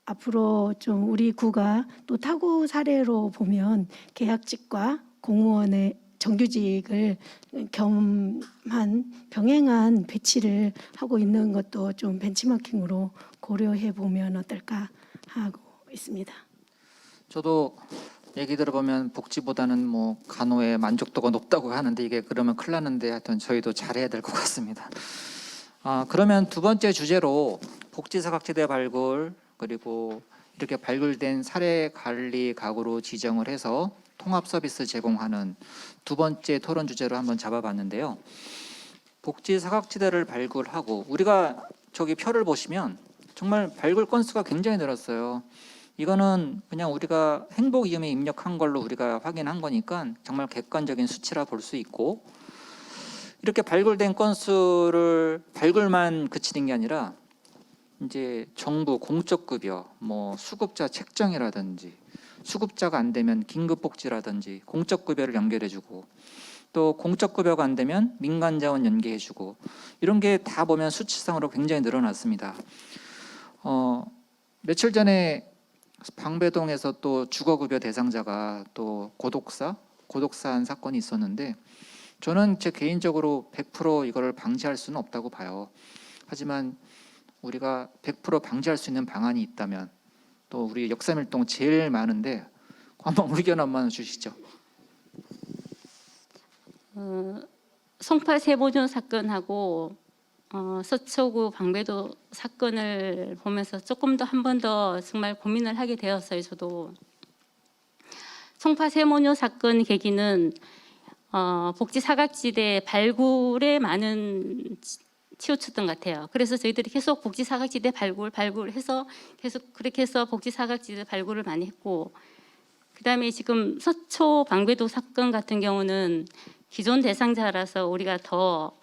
앞으로 좀 우리 구가 또 타구 사례로 보면 계약직과 공무원의 정규직을 병행한 배치를 하고 있는 것도 좀 벤치마킹으로 고려해 보면 어떨까 하고 있습니다. 저도 얘기 들어보면 복지보다는 뭐 간호의 만족도가 높다고 하는데 이게 그러면 큰일 나는데 하여튼 저희도 잘해야 될 것 같습니다. 그러면 두 번째 주제로 복지사각지대 발굴 그리고 이렇게 발굴된 사례 관리 가구로 지정을 해서 통합 서비스 제공하는 두 번째 토론 주제로 한번 잡아봤는데요. 복지사각지대를 발굴하고 우리가 저기 표를 보시면 정말 발굴 건수가 굉장히 늘었어요. 이거는 그냥 우리가 행복이음에 입력한 걸로 우리가 확인한 거니까 정말 객관적인 수치라 볼 수 있고 이렇게 발굴된 건수를 발굴만 그치는 게 아니라 이제 정부 공적급여, 뭐 수급자 책정이라든지 수급자가 안 되면 긴급복지라든지 공적급여를 연결해주고 또 공적급여가 안 되면 민간자원 연계해주고 이런 게 다 보면 수치상으로 굉장히 늘어났습니다. 며칠 전에 방배동에서 또 주거급여 대상자가 또 고독사한 사건이 있었는데 저는 제 개인적으로 100% 이거를 방지할 수는 없다고 봐요. 하지만 우리가 100% 방지할 수 있는 방안이 있다면 또 우리 역삼일동 제일 많은데 한번 의견 한번 주시죠. 송파 세보존 사건하고 서초구 방배도 사건을 보면서 조금 더 한 번 더 정말 고민을 하게 되었어요. 저도 송파 세모녀 사건 계기는 복지 사각지대 발굴에 많은 치우쳤던 것 같아요. 그래서 저희들이 계속 복지 사각지대 발굴해서 계속 그렇게 해서 복지 사각지대 발굴을 많이 했고, 그다음에 지금 서초 방배도 사건 같은 경우는 기존 대상자라서 우리가 더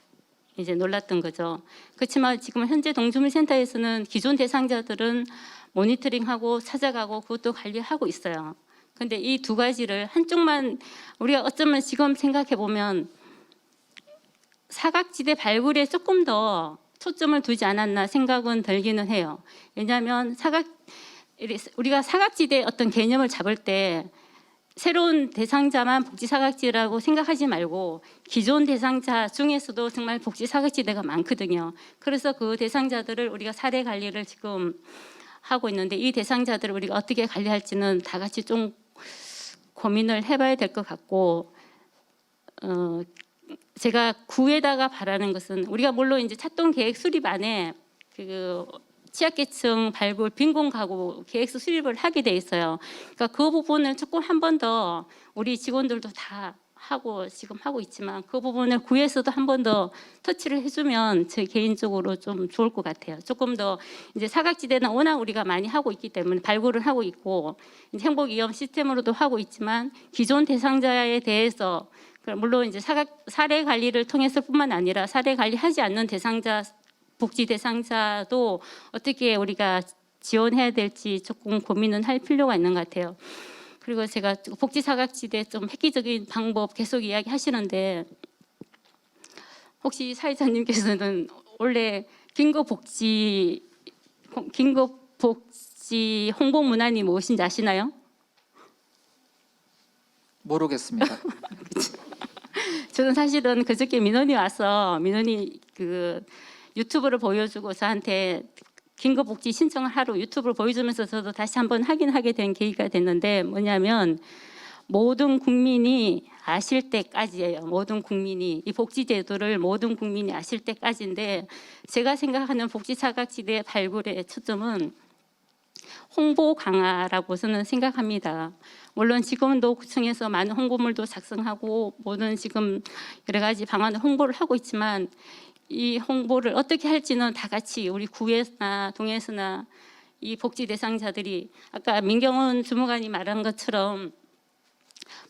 이제 놀랐던 거죠. 그렇지만 지금 현재 동주민센터에서는 기존 대상자들은 모니터링하고 찾아가고 그것도 관리하고 있어요. 근데 이 두 가지를 한쪽만 우리가 어쩌면 지금 생각해 보면 사각지대 발굴에 조금 더 초점을 두지 않았나 생각은 들기는 해요. 왜냐하면 우리가 사각지대 어떤 개념을 잡을 때 새로운 대상자만 복지사각지대라고 생각하지 말고 기존 대상자 중에서도 정말 복지사각지대가 많거든요. 그래서 그 대상자들을 우리가 사례 관리를 지금 하고 있는데 이 대상자들을 우리가 어떻게 관리할지는 다 같이 좀 고민을 해봐야 될 것 같고, 제가 구에다가 바라는 것은 우리가 물론 이제 차동 계획 수립 안에 그 취약계층 발굴 빈곤 가구 계획서 수립을 하게 돼 있어요. 그러니까 그 부분을 조금 한 번 더 우리 직원들도 다 하고 지금 하고 있지만 그 부분을 구에서도 한 번 더 터치를 해주면 제 개인적으로 좀 좋을 것 같아요. 조금 더 이제 사각지대는 워낙 우리가 많이 하고 있기 때문에 발굴을 하고 있고 행복이험 시스템으로도 하고 있지만 기존 대상자에 대해서 물론 이제 사례 관리를 통했을 뿐만 아니라 사례 관리하지 않는 대상자 복지 대상자도 어떻게 우리가 지원해야 될지 조금 고민은 할 필요가 있는 것 같아요. 그리고 제가 복지 사각지대 좀 획기적인 방법 계속 이야기하시는데 혹시 사회자님께서는 원래 긴급복지 홍보 문안이 무엇인지 아시나요? 모르겠습니다. 저는 사실은 그저께 민원이 와서 민원이 그 유튜브를 보여주고 저한테 긴급복지 신청을 하러 유튜브를 보여주면서 저도 다시 한번 확인하게 된 계기가 됐는데 뭐냐면 모든 국민이 아실 때까지예요. 모든 국민이 이 복지제도를 모든 국민이 아실 때까지인데 제가 생각하는 복지사각지대 발굴의 초점은 홍보 강화라고 저는 생각합니다. 물론 지금도 구청에서 많은 홍보물도 작성하고 모든 지금 여러 가지 방안을 홍보를 하고 있지만 이 홍보를 어떻게 할지는 다 같이 우리 구에서나 동에서나 이 복지 대상자들이 아까 민경훈 주무관이 말한 것처럼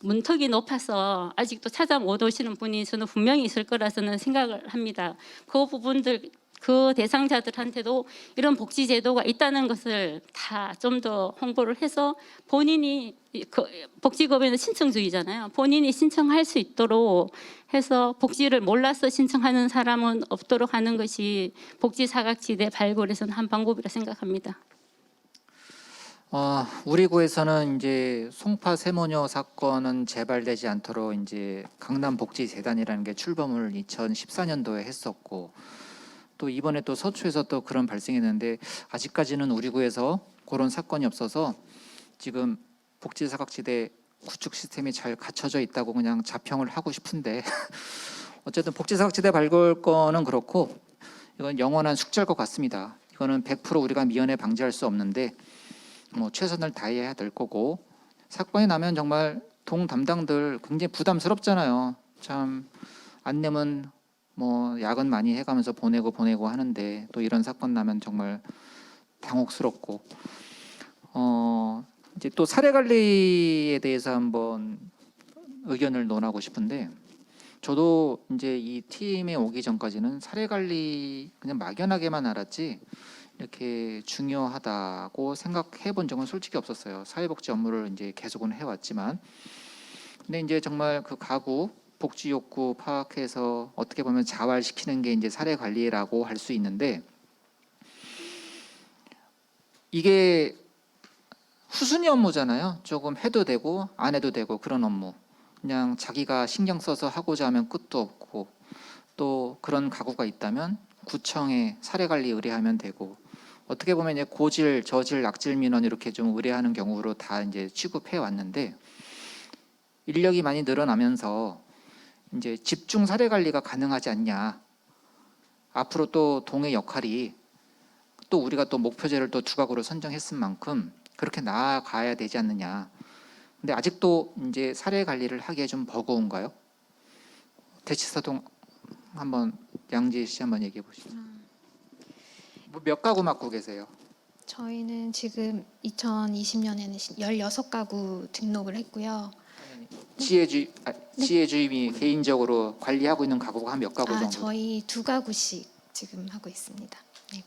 문턱이 높아서 아직도 찾아 못 오시는 분이 저는 분명히 있을 거라서는 생각을 합니다. 그 부분들 그 대상자들한테도 이런 복지 제도가 있다는 것을 다 좀 더 홍보를 해서 본인이 복지법에는 신청주의잖아요. 본인이 신청할 수 있도록 해서 복지를 몰라서 신청하는 사람은 없도록 하는 것이 복지 사각지대 발굴에서는 한 방법이라 생각합니다. 우리 구에서는 이제 송파 세모녀 사건은 재발되지 않도록 이제 강남복지재단이라는 게 출범을 2014년도에 했었고, 또 이번에 또 서초에서 또 그런 발생했는데 아직까지는 우리 구에서 그런 사건이 없어서 지금 복지사각지대 구축 시스템이 잘 갖춰져 있다고 그냥 자평을 하고 싶은데 어쨌든 복지사각지대 발굴건은 그렇고 이건 영원한 숙제일 것 같습니다. 이거는 100% 우리가 미연에 방지할 수 없는데 뭐 최선을 다해야 될 거고, 사건이 나면 정말 동 담당들 굉장히 부담스럽잖아요. 참 안 내면 뭐 야근 많이 해가면서 보내고 하는데 또 이런 사건 나면 정말 당혹스럽고, 이제 또 사례 관리에 대해서 한번 의견을 논하고 싶은데, 저도 이제 이 팀에 오기 전까지는 사례 관리 그냥 막연하게만 알았지 이렇게 중요하다고 생각해 본 적은 솔직히 없었어요. 사회복지 업무를 이제 계속은 해왔지만, 근데 이제 정말 그 가구 복지 욕구 파악해서 어떻게 보면 자활시키는 게 이제 사례 관리라고 할 수 있는데, 이게 후순위 업무잖아요. 조금 해도 되고 안 해도 되고 그런 업무. 그냥 자기가 신경 써서 하고자 하면 끝도 없고, 또 그런 가구가 있다면 구청에 사례 관리 의뢰하면 되고, 어떻게 보면 이제 고질, 저질, 악질 민원 이렇게 좀 의뢰하는 경우로 다 이제 취급해 왔는데, 인력이 많이 늘어나면서 이제 집중 사례 관리가 가능하지 않냐. 앞으로 또 동의 역할이 또 우리가 또 목표제를 또 두각으로 선정했은 만큼 그렇게 나아가야 되지 않느냐. 근데 아직도 이제 사례 관리를 하기에 좀 버거운가요? 대치사동 한번 양지 씨 한번 얘기해 보시죠. 뭐 몇 가구 맡고 계세요? 저희는 지금 2020년에는 16가구 등록을 했고요. 지혜주임이 개인적으로 관리하고 있는 가구가 한 몇 가구 정도? 저희 2가구씩 지금 하고 있습니다. 네.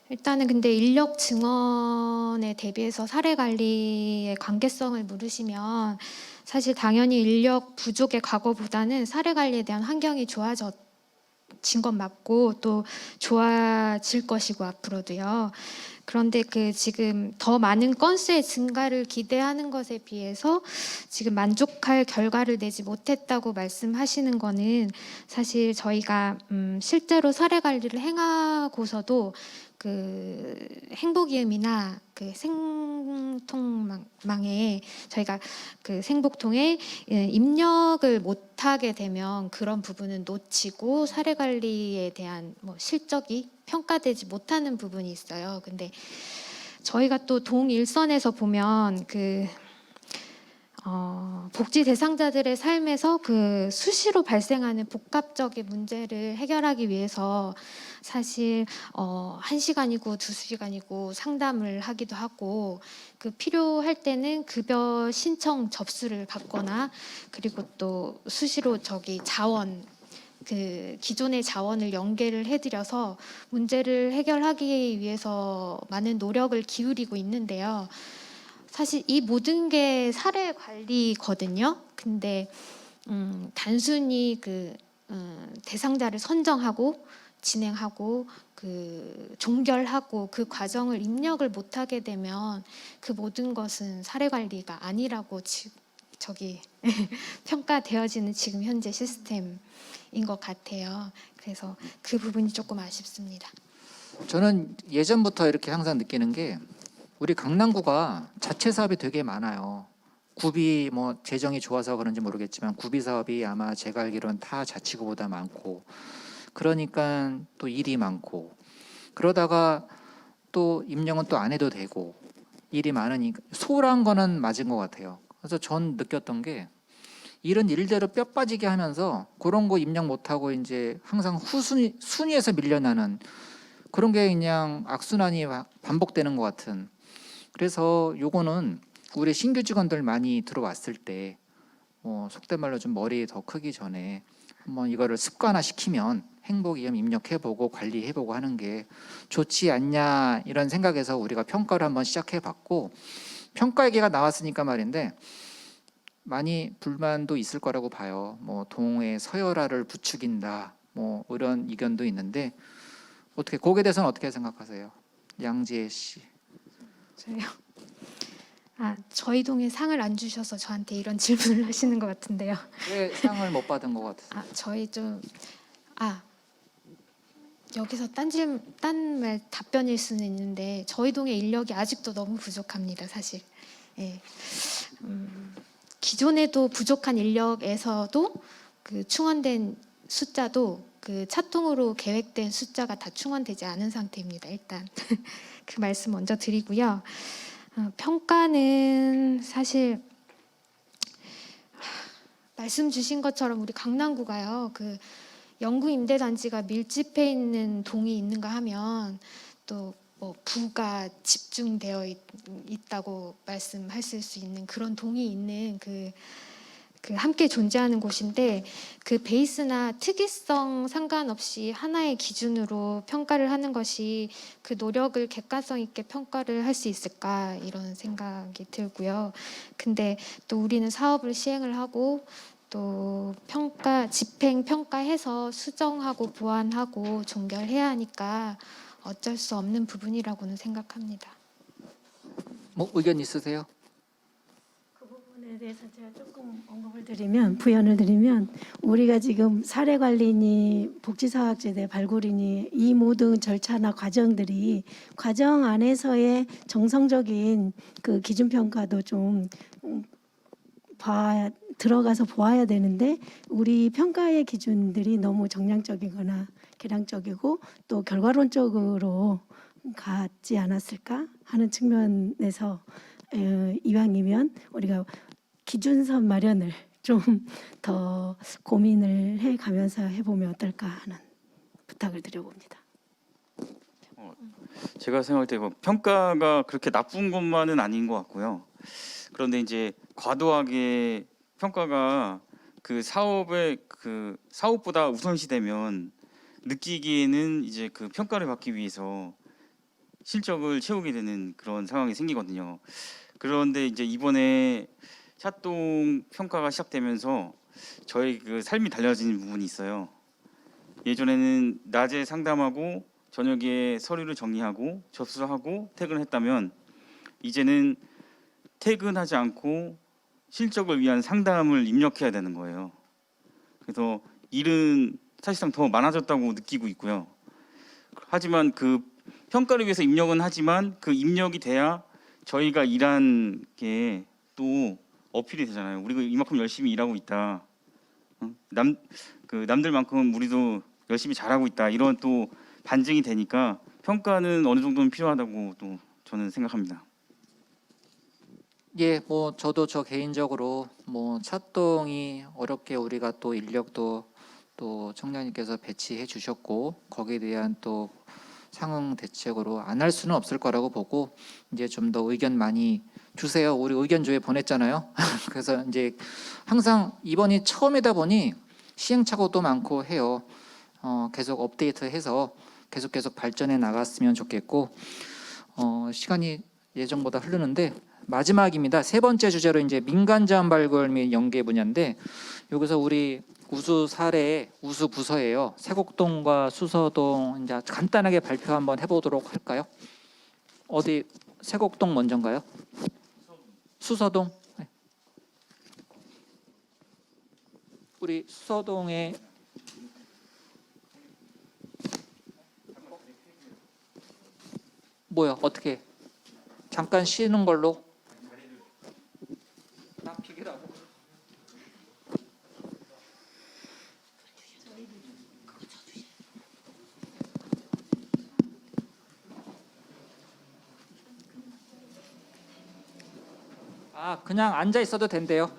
일단은 근데 인력 증원에 대비해서 사례 관리의 관계성을 물으시면 사실 당연히 인력 부족의 과거보다는 사례 관리에 대한 환경이 좋아진 건 맞고 또 좋아질 것이고 앞으로도요. 그런데 그 지금 더 많은 건수의 증가를 기대하는 것에 비해서 지금 만족할 결과를 내지 못했다고 말씀하시는 거는 사실 저희가 실제로 사례 관리를 행하고서도 그 행복이음이나 그 생통망에 저희가 그 생복통에 입력을 못하게 되면 그런 부분은 놓치고 사례 관리에 대한 뭐 실적이 평가되지 못하는 부분이 있어요. 근데 저희가 또 동일선에서 보면 그 복지 대상자들의 삶에서 그 수시로 발생하는 복합적인 문제를 해결하기 위해서 사실 1시간이고 2시간이고 상담을 하기도 하고, 그 필요할 때는 급여 신청 접수를 받거나, 그리고 또 수시로 자원 그 기존의 자원을 연계를 해드려서 문제를 해결하기 위해서 많은 노력을 기울이고 있는데요. 사실 이 모든 게 사례 관리거든요. 근데 단순히 그 대상자를 선정하고 진행하고 그 종결하고 그 과정을 입력을 못하게 되면 그 모든 것은 사례 관리가 아니라고 평가되어지는 지금 현재 시스템인 것 같아요. 그래서 그 부분이 조금 아쉽습니다. 저는 예전부터 이렇게 항상 느끼는 게 우리 강남구가 자체 사업이 되게 많아요. 구비 뭐 재정이 좋아서 그런지 모르겠지만 구비 사업이 아마 제가 알기로는 타 자치구보다 많고, 그러니까 또 일이 많고, 그러다가 또 임명은 또 안 해도 되고 일이 많으니까 소홀한 거는 맞은 것 같아요. 그래서 전 느꼈던 게 일은 일대로 뼈 빠지게 하면서 그런 거 임명 못하고 이제 항상 순위에서 밀려나는 그런 게 그냥 악순환이 반복되는 것 같은. 그래서 요거는 우리 신규 직원들 많이 들어왔을 때 속된 말로 좀 머리 더 크기 전에 한번 이거를 습관화시키면 행복이험 입력해보고 관리해보고 하는 게 좋지 않냐 이런 생각에서 우리가 평가를 한번 시작해봤고, 평가 얘기가 나왔으니까 말인데 많이 불만도 있을 거라고 봐요. 뭐 동의 서열화를 부추긴다 뭐 이런 의견도 있는데 어떻게 거기에 대해서는 어떻게 생각하세요? 양지혜 씨. 저요. 저희 동에 상을 안 주셔서 저한테 이런 질문을 하시는 것 같은데요. 왜 상을 못 받은 것 같아요? 저희 좀 여기서 딴 말 답변일 수는 있는데 저희 동의 인력이 아직도 너무 부족합니다, 사실. 예. 기존에도 부족한 인력에서도 그 충원된 숫자도 그 차통으로 계획된 숫자가 다 충원되지 않은 상태입니다. 일단 그 말씀 먼저 드리고요. 평가는 사실 말씀 주신 것처럼 우리 강남구가요. 그 영구 임대 단지가 밀집해 있는 동이 있는가 하면 또 뭐 부가 집중되어 있다고 말씀하실 수 있는 그런 동이 있는 그 함께 존재하는 곳인데, 그 베이스나 특이성 상관없이 하나의 기준으로 평가를 하는 것이 그 노력을 객관성 있게 평가를 할 수 있을까 이런 생각이 들고요. 근데 또 우리는 사업을 시행을 하고 또 집행 평가해서 수정하고 보완하고 종결해야 하니까 어쩔 수 없는 부분이라고는 생각합니다. 뭐 의견 있으세요? 그 부분에 대해서 제가 조금 언급을 드리면, 부연을 드리면, 우리가 지금 사례관리니 복지사각지대 발굴이니 이 모든 절차나 과정들이 과정 안에서의 정성적인 그 기준평가도 좀 들어가서 보아야 되는데, 우리 평가의 기준들이 너무 정량적이거나 계량적이고 또 결과론적으로 갔지 않았을까 하는 측면에서 이왕이면 우리가 기준선 마련을 좀 더 고민을 해가면서 해보면 어떨까 하는 부탁을 드려봅니다. 제가 생각할 때 평가가 그렇게 나쁜 것만은 아닌 것 같고요. 그런데 이제 과도하게 평가가 그 사업보다 우선시되면 느끼기에는 이제 그 평가를 받기 위해서 실적을 채우게 되는 그런 상황이 생기거든요. 그런데 이제 이번에 샷동 평가가 시작되면서 저희 그 삶이 달라지는 부분이 있어요. 예전에는 낮에 상담하고 저녁에 서류를 정리하고 접수하고 퇴근했다면, 이제는 퇴근하지 않고 실적을 위한 상담을 입력해야 되는 거예요. 그래서 일은 사실상 더 많아졌다고 느끼고 있고요. 하지만 그 평가를 위해서 입력은 하지만 그 입력이 돼야 저희가 일한 게 또 어필이 되잖아요. 우리가 이만큼 열심히 일하고 있다. 남들만큼 우리도 열심히 잘하고 있다. 이런 또 반증이 되니까 평가는 어느 정도는 필요하다고 또 저는 생각합니다. 예, 뭐 저도 저 개인적으로 뭐 차동이 어렵게 우리가 또 인력도 또 청장님께서 배치해 주셨고 거기에 대한 또 상응 대책으로 안 할 수는 없을 거라고 보고, 이제 좀 더 의견 많이 주세요. 우리 의견조에 보냈잖아요. 그래서 이제 항상 이번이 처음이다 보니 시행착오도 많고 해요. 계속 업데이트해서 계속 발전해 나갔으면 좋겠고, 시간이 예정보다 흐르는데 마지막입니다. 세 번째 주제로 이제 민간 자원 발굴 및 연계 분야인데, 여기서 우리 우수 사례 우수 부서예요. 세곡동과 수서동 이제 간단하게 발표 한번 해보도록 할까요? 어디 세곡동 먼저인가요? 수서동. 네. 우리 수서동에 뭐야? 어떻게 잠깐 쉬는 걸로? 나 비계라고. 그냥 앉아 있어도 된대요.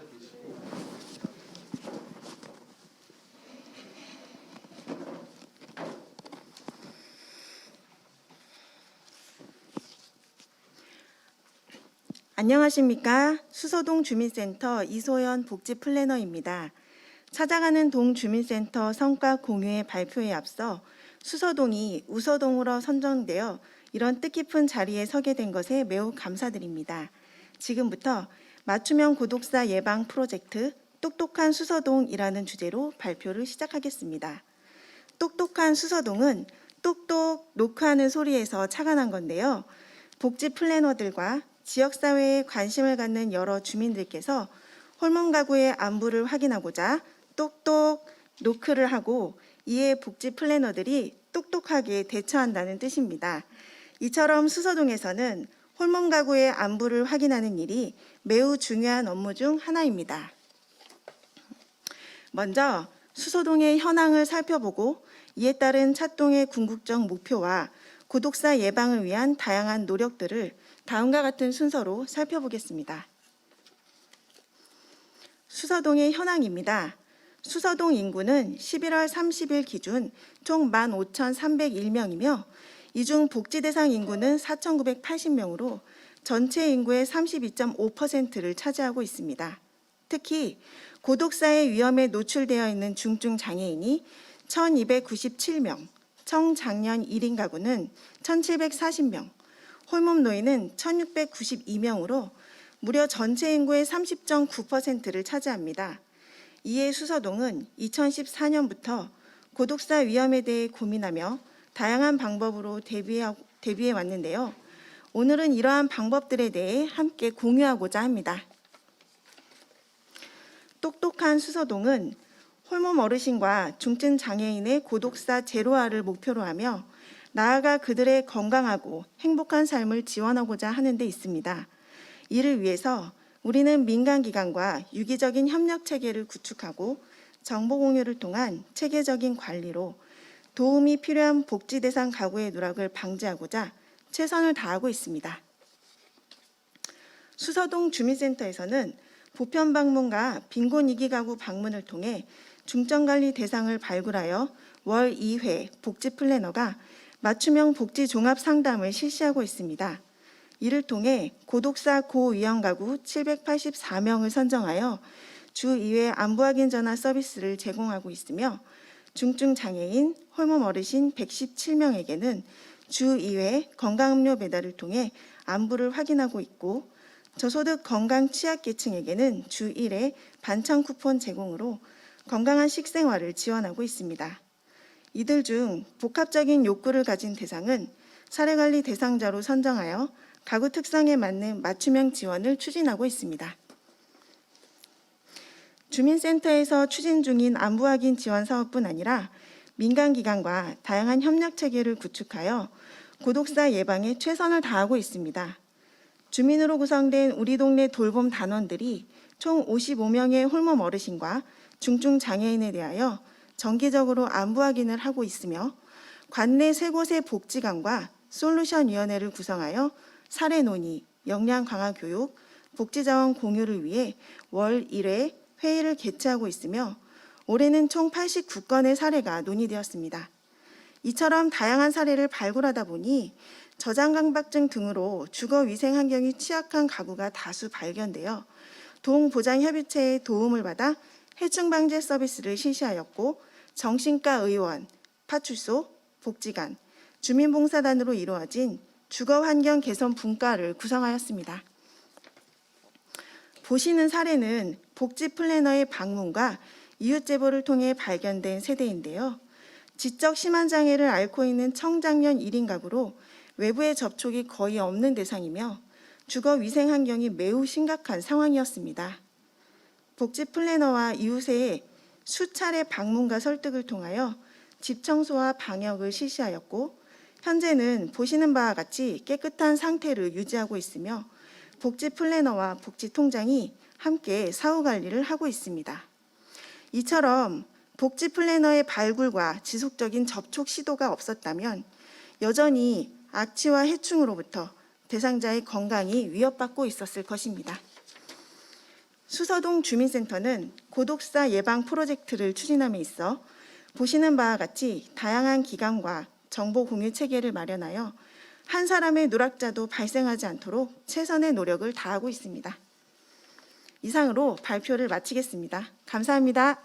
안녕하십니까. 수서동 주민센터 이소연 복지 플래너입니다. 찾아가는 동 주민센터 성과 공유의 발표에 앞서 수서동이 우서동으로 선정되어 이런 뜻깊은 자리에 서게 된 것에 매우 감사드립니다. 지금부터 맞춤형 고독사 예방 프로젝트 똑똑한 수서동이라는 주제로 발표를 시작하겠습니다. 똑똑한 수서동은 똑똑 노크하는 소리에서 착안한 건데요. 복지 플래너들과 지역사회에 관심을 갖는 여러 주민들께서 홀몸 가구의 안부를 확인하고자 똑똑 노크를 하고 이에 복지 플래너들이 똑똑하게 대처한다는 뜻입니다. 이처럼 수서동에서는 홀몸 가구의 안부를 확인하는 일이 매우 중요한 업무 중 하나입니다. 먼저 수서동의 현황을 살펴보고 이에 따른 차동의 궁극적 목표와 고독사 예방을 위한 다양한 노력들을 다음과 같은 순서로 살펴보겠습니다. 수서동의 현황입니다. 수서동 인구는 11월 30일 기준 총 15,301명이며 이 중 복지 대상 인구는 4,980명으로 전체 인구의 32.5%를 차지하고 있습니다. 특히 고독사의 위험에 노출되어 있는 중증 장애인이 1,297명, 청장년 1인 가구는 1,740명, 홀몸 노인은 1,692명으로 무려 전체 인구의 30.9%를 차지합니다. 이에 수서동은 2014년부터 고독사 위험에 대해 고민하며 다양한 방법으로 대비해 왔는데요. 오늘은 이러한 방법들에 대해 함께 공유하고자 합니다. 똑똑한 수서동은 홀몸 어르신과 중증 장애인의 고독사 제로화를 목표로 하며 나아가 그들의 건강하고 행복한 삶을 지원하고자 하는 데 있습니다. 이를 위해서 우리는 민간기관과 유기적인 협력 체계를 구축하고 정보 공유를 통한 체계적인 관리로 도움이 필요한 복지 대상 가구의 누락을 방지하고자 최선을 다하고 있습니다. 수서동 주민센터에서는 보편 방문과 빈곤 위기 가구 방문을 통해 중증관리 대상을 발굴하여 월 2회 복지 플래너가 맞춤형 복지 종합 상담을 실시하고 있습니다. 이를 통해 고독사 고위험 가구 784명을 선정하여 주 2회 안부 확인 전화 서비스를 제공하고 있으며 중증 장애인, 홀몸 어르신 117명에게는 주 2회 건강음료 배달을 통해 안부를 확인하고 있고 저소득 건강 취약계층에게는 주 1회 반찬 쿠폰 제공으로 건강한 식생활을 지원하고 있습니다. 이들 중 복합적인 욕구를 가진 대상은 사례관리 대상자로 선정하여 가구 특성에 맞는 맞춤형 지원을 추진하고 있습니다. 주민센터에서 추진 중인 안부 확인 지원 사업뿐 아니라 민간기관과 다양한 협력 체계를 구축하여 고독사 예방에 최선을 다하고 있습니다. 주민으로 구성된 우리 동네 돌봄 단원들이 총 55명의 홀몸 어르신과 중증 장애인에 대하여 정기적으로 안부 확인을 하고 있으며 관내 3곳의 복지관과 솔루션위원회를 구성하여 사례 논의, 역량 강화 교육, 복지자원 공유를 위해 월 1회 회의를 개최하고 있으며 올해는 총 89건의 사례가 논의되었습니다. 이처럼 다양한 사례를 발굴하다 보니 저장강박증 등으로 주거위생 환경이 취약한 가구가 다수 발견되어 동보장협의체의 도움을 받아 해충방제 서비스를 실시하였고 정신과 의원, 파출소, 복지관, 주민봉사단으로 이루어진 주거환경 개선 분과를 구성하였습니다. 보시는 사례는 복지 플래너의 방문과 이웃 제보를 통해 발견된 세대인데요. 지적 심한 장애를 앓고 있는 청장년 1인 가구로 외부의 접촉이 거의 없는 대상이며 주거 위생 환경이 매우 심각한 상황이었습니다. 복지 플래너와 이웃의 수차례 방문과 설득을 통하여 집 청소와 방역을 실시하였고 현재는 보시는 바와 같이 깨끗한 상태를 유지하고 있으며 복지 플래너와 복지 통장이 함께 사후 관리를 하고 있습니다. 이처럼 복지 플래너의 발굴과 지속적인 접촉 시도가 없었다면 여전히 악취와 해충으로부터 대상자의 건강이 위협받고 있었을 것입니다. 수서동 주민센터는 고독사 예방 프로젝트를 추진함에 있어 보시는 바와 같이 다양한 기관과 정보 공유 체계를 마련하여 한 사람의 누락자도 발생하지 않도록 최선의 노력을 다하고 있습니다. 이상으로 발표를 마치겠습니다. 감사합니다.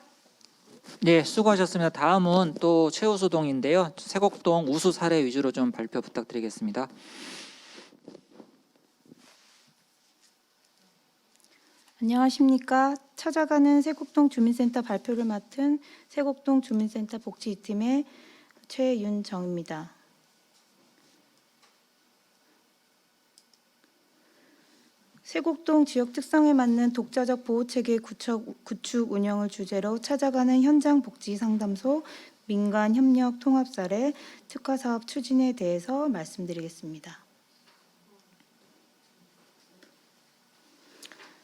네, 수고하셨습니다. 다음은 또 최우수동인데요. 세곡동 우수 사례 위주로 좀 발표 부탁드리겠습니다. 안녕하십니까. 찾아가는 세곡동 주민센터 발표를 맡은 세곡동 주민센터 복지2팀의 최윤정입니다. 세곡동 지역 특성에 맞는 독자적 보호체계 구축 운영을 주제로 찾아가는 현장 복지 상담소 민간 협력 통합 사례 특화 사업 추진에 대해서 말씀드리겠습니다.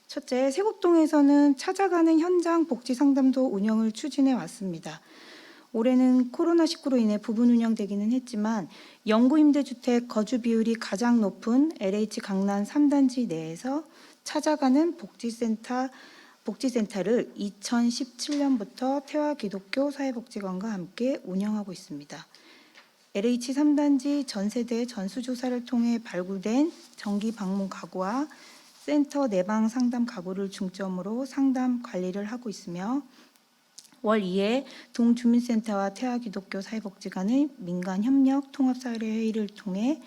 첫째, 세곡동에서는 찾아가는 현장 복지 상담소 운영을 추진해 왔습니다. 올해는 코로나19로 인해 부분 운영되기는 했지만 영구임대주택 거주 비율이 가장 높은 LH 강남 3단지 내에서 찾아가는 복지센터를 2017년부터 태화기독교 사회복지관과 함께 운영하고 있습니다. LH 3단지 전세대 전수조사를 통해 발굴된 정기 방문 가구와 센터 내방 상담 가구를 중점으로 상담 관리를 하고 있으며 월 2회 동주민센터와 태화기독교 사회복지관의 민간협력 통합사례회의를 통해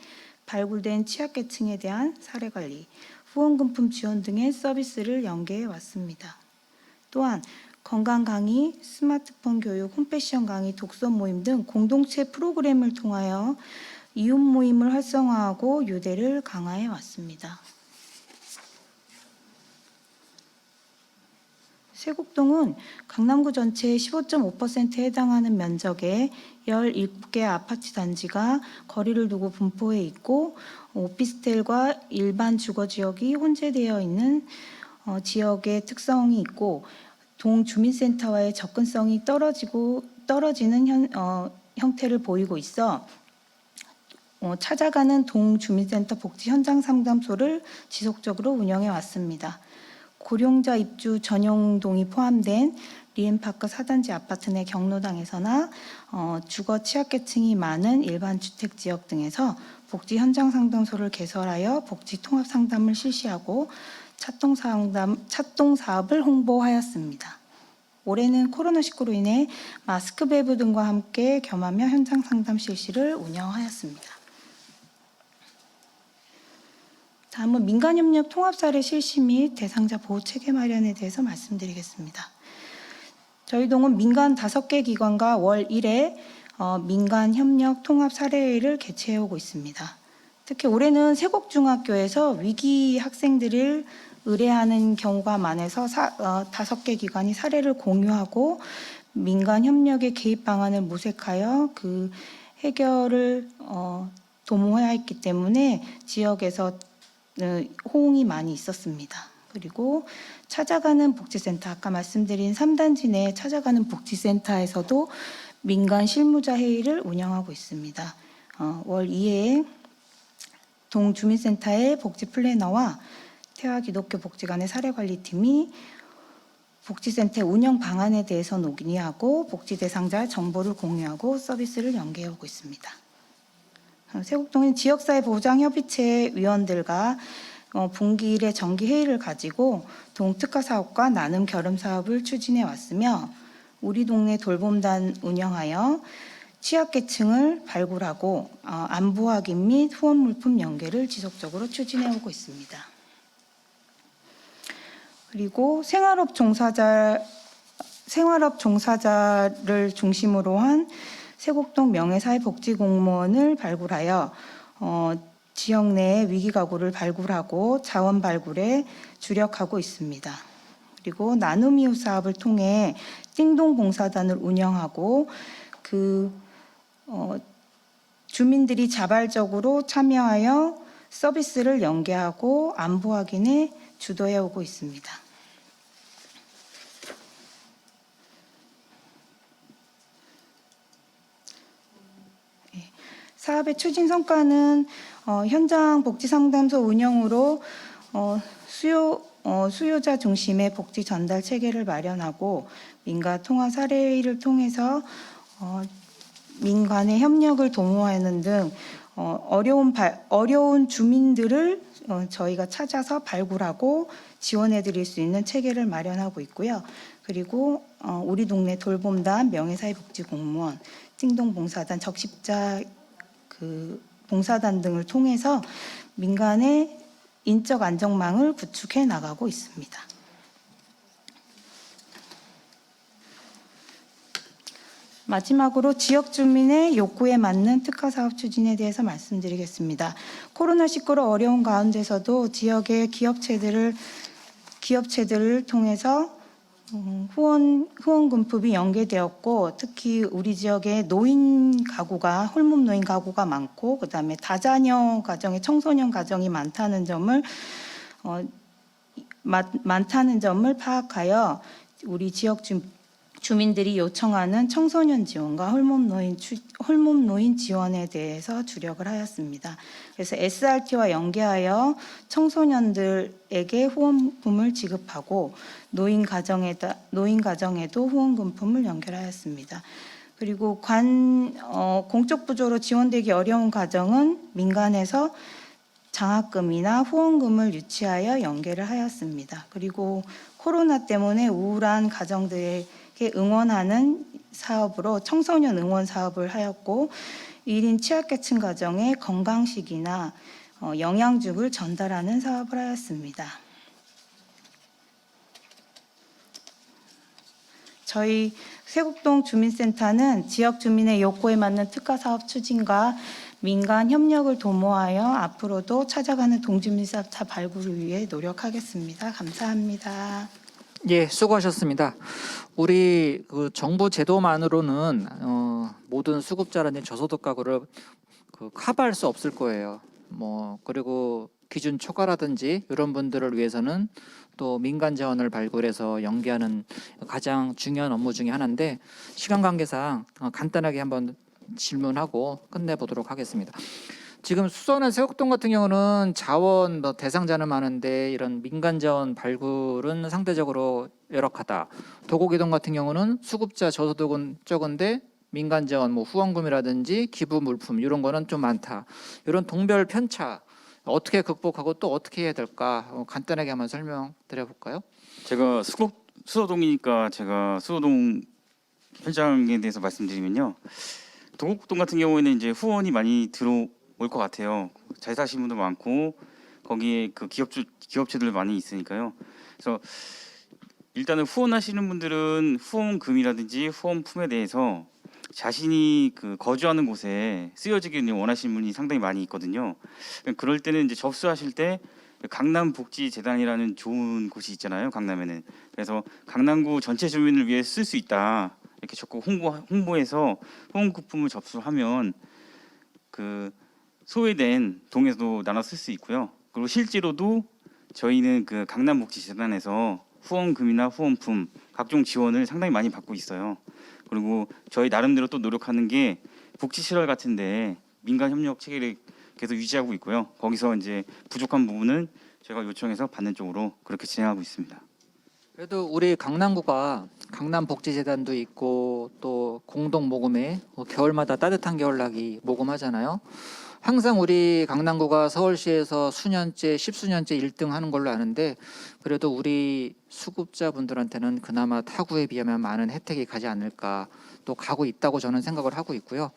발굴된 취약계층에 대한 사례관리, 후원금품 지원 등의 서비스를 연계해 왔습니다. 또한 건강 강의, 스마트폰 교육, 홈패션 강의, 독서 모임 등 공동체 프로그램을 통하여 이웃 모임을 활성화하고 유대를 강화해 왔습니다. 세곡동은 강남구 전체의 15.5%에 해당하는 면적의 17개 아파트 단지가 거리를 두고 분포해 있고 오피스텔과 일반 주거지역이 혼재되어 있는 지역의 특성이 있고 동주민센터와의 접근성이 떨어지는 형태를 보이고 있어 찾아가는 동주민센터 복지 현장 상담소를 지속적으로 운영해 왔습니다. 고령자 입주 전용동이 포함된 리엠파크 4단지 아파트 내 경로당에서나 주거 취약계층이 많은 일반 주택지역 등에서 복지 현장 상담소를 개설하여 복지 통합 상담을 실시하고 차동 사업을 홍보하였습니다. 올해는 코로나19로 인해 마스크 배부 등과 함께 겸하며 현장 상담 실시를 운영하였습니다. 다음은 민간협력 통합사례 실시 및 대상자 보호체계 마련에 대해서 말씀드리겠습니다. 저희 동은 민간 5개 기관과 월 1회 민간협력 통합사례회를 개최해오고 있습니다. 특히 올해는 세곡중학교에서 위기 학생들을 의뢰하는 경우가 많아서 5개 기관이 사례를 공유하고 민간협력의 개입 방안을 모색하여 그 해결을 도모하였기 때문에 지역에서 호응이 많이 있었습니다. 그리고 찾아가는 복지센터, 아까 말씀드린 3단지 내 찾아가는 복지센터에서도 민간 실무자 회의를 운영하고 있습니다. 월 2회 동주민센터의 복지 플래너와 태화기독교 복지관의 사례관리팀이 복지센터 운영 방안에 대해서 논의하고 복지 대상자 정보를 공유하고 서비스를 연계해오고 있습니다. 세곡동은 지역사회 보장협의체 위원들과 분기 1회 정기 회의를 가지고 동특화 사업과 나눔 결혼 사업을 추진해 왔으며 우리 동네 돌봄단 운영하여 취약계층을 발굴하고 안부 확인 및 후원 물품 연계를 지속적으로 추진해 오고 있습니다. 그리고 생활업 종사자를 중심으로 한 세곡동 명예사회복지공무원을 발굴하여 지역 내 위기 가구를 발굴하고 자원 발굴에 주력하고 있습니다. 그리고 나눔 이웃 사업을 통해 띵동 봉사단을 운영하고 주민들이 자발적으로 참여하여 서비스를 연계하고 안부 확인에 주도해 오고 있습니다. 사업의 추진 성과는 현장 복지상담소 운영으로 수요자 중심의 복지 전달 체계를 마련하고 민간 통합 사례회의를 통해서 민간의 협력을 도모하는 등 어려운 주민들을 저희가 찾아서 발굴하고 지원해 드릴 수 있는 체계를 마련하고 있고요. 그리고 우리 동네 돌봄단, 명예사회복지공무원, 띵동봉사단, 적십자 봉사단 등을 통해서 민간의 인적 안정망을 구축해 나가고 있습니다. 마지막으로 지역 주민의 욕구에 맞는 특화 사업 추진에 대해서 말씀드리겠습니다. 코로나19로 어려운 가운데서도 지역의 기업체들을 통해서 후원 금품이 연계되었고, 특히 우리 지역에 홀몸 노인 가구가 많고, 그다음에 다자녀 가정의 청소년 가정이 많다는 점을 파악하여 우리 지역 주민들이 요청하는 청소년 지원과 홀몸 노인 지원에 대해서 주력을 하였습니다. 그래서 SRT와 연계하여 청소년들에게 후원금을 지급하고 노인 가정에도 후원금품을 연결하였습니다. 그리고 공적 부조로 지원되기 어려운 가정은 민간에서 장학금이나 후원금을 유치하여 연계를 하였습니다. 그리고 코로나 때문에 우울한 가정들에게 응원하는 사업으로 청소년 응원 사업을 하였고, 1인 취약계층 가정에 건강식이나 영양죽을 전달하는 사업을 하였습니다. 저희 세곡동 주민센터는 지역 주민의 욕구에 맞는 특화 사업 추진과 민간 협력을 도모하여 앞으로도 찾아가는 동주민센터 발굴을 위해 노력하겠습니다. 감사합니다. 예, 수고하셨습니다. 우리 그 정부 제도만으로는 모든 수급자라든지 저소득 가구를 커버할 수 없을 거예요. 그리고 기준 초과라든지 이런 분들을 위해서는 또 민간 자원을 발굴해서 연계하는 가장 중요한 업무 중에 하나인데, 시간 관계상 간단하게 한번 질문하고 끝내보도록 하겠습니다. 지금 수서나 세곡동 같은 경우는 자원 대상자는 많은데 이런 민간 자원 발굴은 상대적으로 열악하다. 도곡이동 같은 경우는 수급자 저소득은 적은데 민간 자원 후원금이라든지 기부 물품 이런 거는 좀 많다. 이런 동별 편차 어떻게 극복하고 또 어떻게 해야 될까 간단하게 한번 설명드려 볼까요? 제가 수서동이니까 제가 수서동 현장에 대해서 말씀드리면요. 도곡동 같은 경우에는 이제 후원이 많이 들어올 것 같아요. 잘 사시는 분도 많고 거기에 그 기업체들 많이 있으니까요. 그래서 일단은 후원하시는 분들은 후원금이라든지 후원품에 대해서 자신이 그 거주하는 곳에 쓰여지기를 원하시는 분이 상당히 많이 있거든요. 그럴 때는 이제 접수하실 때 강남복지재단이라는 좋은 곳이 있잖아요, 강남에는. 그래서 강남구 전체 주민을 위해 쓸 수 있다 이렇게 적극 홍보해서 후원금품을 접수하면 그 소외된 동에서도 나눠 쓸 수 있고요. 그리고 실제로도 저희는 그 강남복지재단에서 후원금이나 후원품 각종 지원을 상당히 많이 받고 있어요. 그리고 저희 나름대로 또 노력하는 게 복지시설 같은데 민간 협력 체계를 계속 유지하고 있고요. 거기서 이제 부족한 부분은 제가 요청해서 받는 쪽으로 그렇게 진행하고 있습니다. 그래도 우리 강남구가 강남복지재단도 있고 또 공동 모금회 겨울마다 따뜻한 겨울나기 모금하잖아요. 항상 우리 강남구가 서울시에서 수년째 10수년째 1등 하는 걸로 아는데, 그래도 우리 수급자분들한테는 그나마 타구에 비하면 많은 혜택이 가지 않을까 또 가고 있다고 저는 생각을 하고 있고요.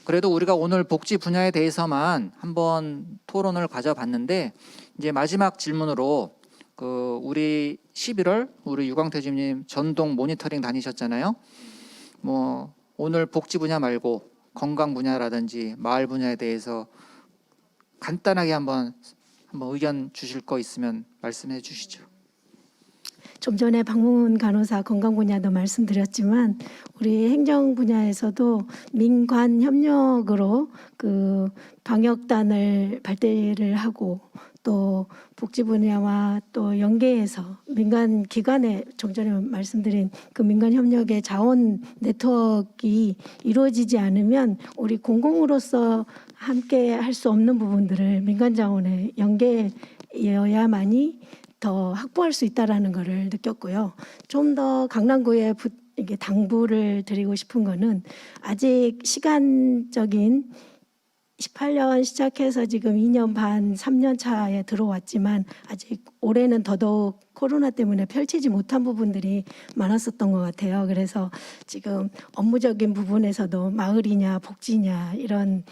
그래도 우리가 오늘 복지 분야에 대해서만 한번 토론을 가져봤는데, 이제 마지막 질문으로 우리 11월 우리 유광태 주임님 전동 모니터링 다니셨잖아요. 오늘 복지 분야 말고 건강 분야라든지 마을 분야에 대해서 간단하게 한번 의견 주실 거 있으면 말씀해 주시죠. 좀 전에 박문 간호사 건강 분야도 말씀드렸지만 우리 행정 분야에서도 민관 협력으로 그 방역단을 발대를 하고 또 복지 분야와 또 연계해서 민간 기관에 좀 전에 말씀드린 그 민간 협력의 자원 네트워크가 이루어지지 않으면 우리 공공으로서 함께 할 수 없는 부분들을 민간 자원에 연계해야만이 더 확보할 수 있다라는 것을 느꼈고요. 좀 더 강남구에 이게 당부를 드리고 싶은 거는 아직 시간적인 18년 시작해서 지금 2년 반, 3년 차에 들어왔지만 아직 올해는 더더욱 코로나 때문에 펼치지 못한 부분들이 많았었던 것 같아요. 그래서 지금 업무적인 부분에서도 마을이냐 복지냐 이런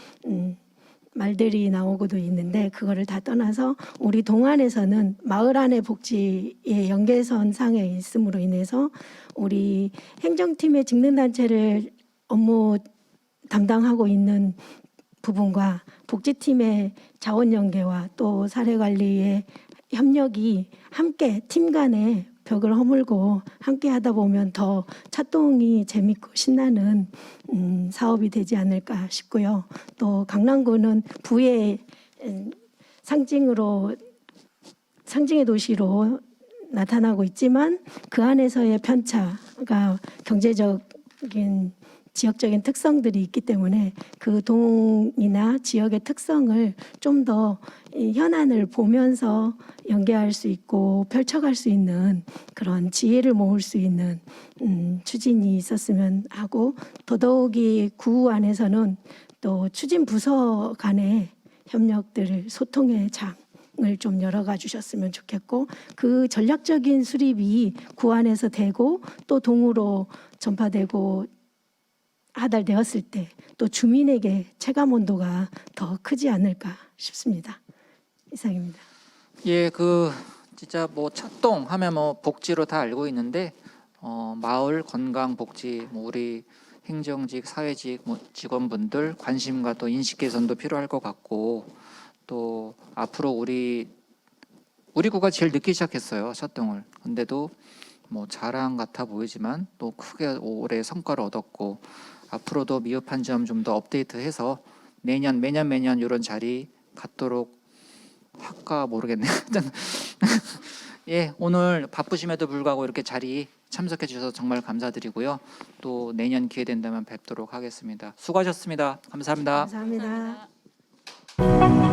말들이 나오고도 있는데 그거를 다 떠나서 우리 동안에서는 마을 안의 복지의 연계선 상에 있음으로 인해서 우리 행정팀의 직능단체를 업무 담당하고 있는 부분과 복지팀의 자원 연계와 또 사례관리의 협력이 함께 팀 간에 벽을 허물고 함께 하다 보면 더 차동이 재밌고 신나는 사업이 되지 않을까 싶고요. 또 강남구는 부의 상징의 도시로 나타나고 있지만 그 안에서의 편차가 경제적인 지역적인 특성들이 있기 때문에 그 동이나 지역의 특성을 좀 더 현안을 보면서 연계할 수 있고 펼쳐갈 수 있는 그런 지혜를 모을 수 있는 추진이 있었으면 하고 더더욱이 구 안에서는 또 추진 부서 간의 협력들을 소통의 장을 좀 열어가 주셨으면 좋겠고 그 전략적인 수립이 구 안에서 되고 또 동으로 전파되고 하달되었을 때 또 주민에게 체감 온도가 더 크지 않을까 싶습니다. 이상입니다. 예, 그 진짜 뭐 차동 하면 뭐 복지로 다 알고 있는데 마을 건강 복지 뭐 우리 행정직 사회직 뭐 직원분들 관심과 또 인식 개선도 필요할 것 같고 또 앞으로 우리 구가 제일 늦게 시작했어요 차동을. 근데도 뭐 자랑 같아 보이지만 또 크게 올해 성과를 얻었고 앞으로도 미흡한 점 좀 더 업데이트해서 매년 이런 자리 갖도록 할까 모르겠네요. 예, 오늘 바쁘심에도 불구하고 이렇게 자리 참석해 주셔서 정말 감사드리고요. 또 내년 기회 된다면 뵙도록 하겠습니다. 수고하셨습니다. 감사합니다. 감사합니다. 감사합니다.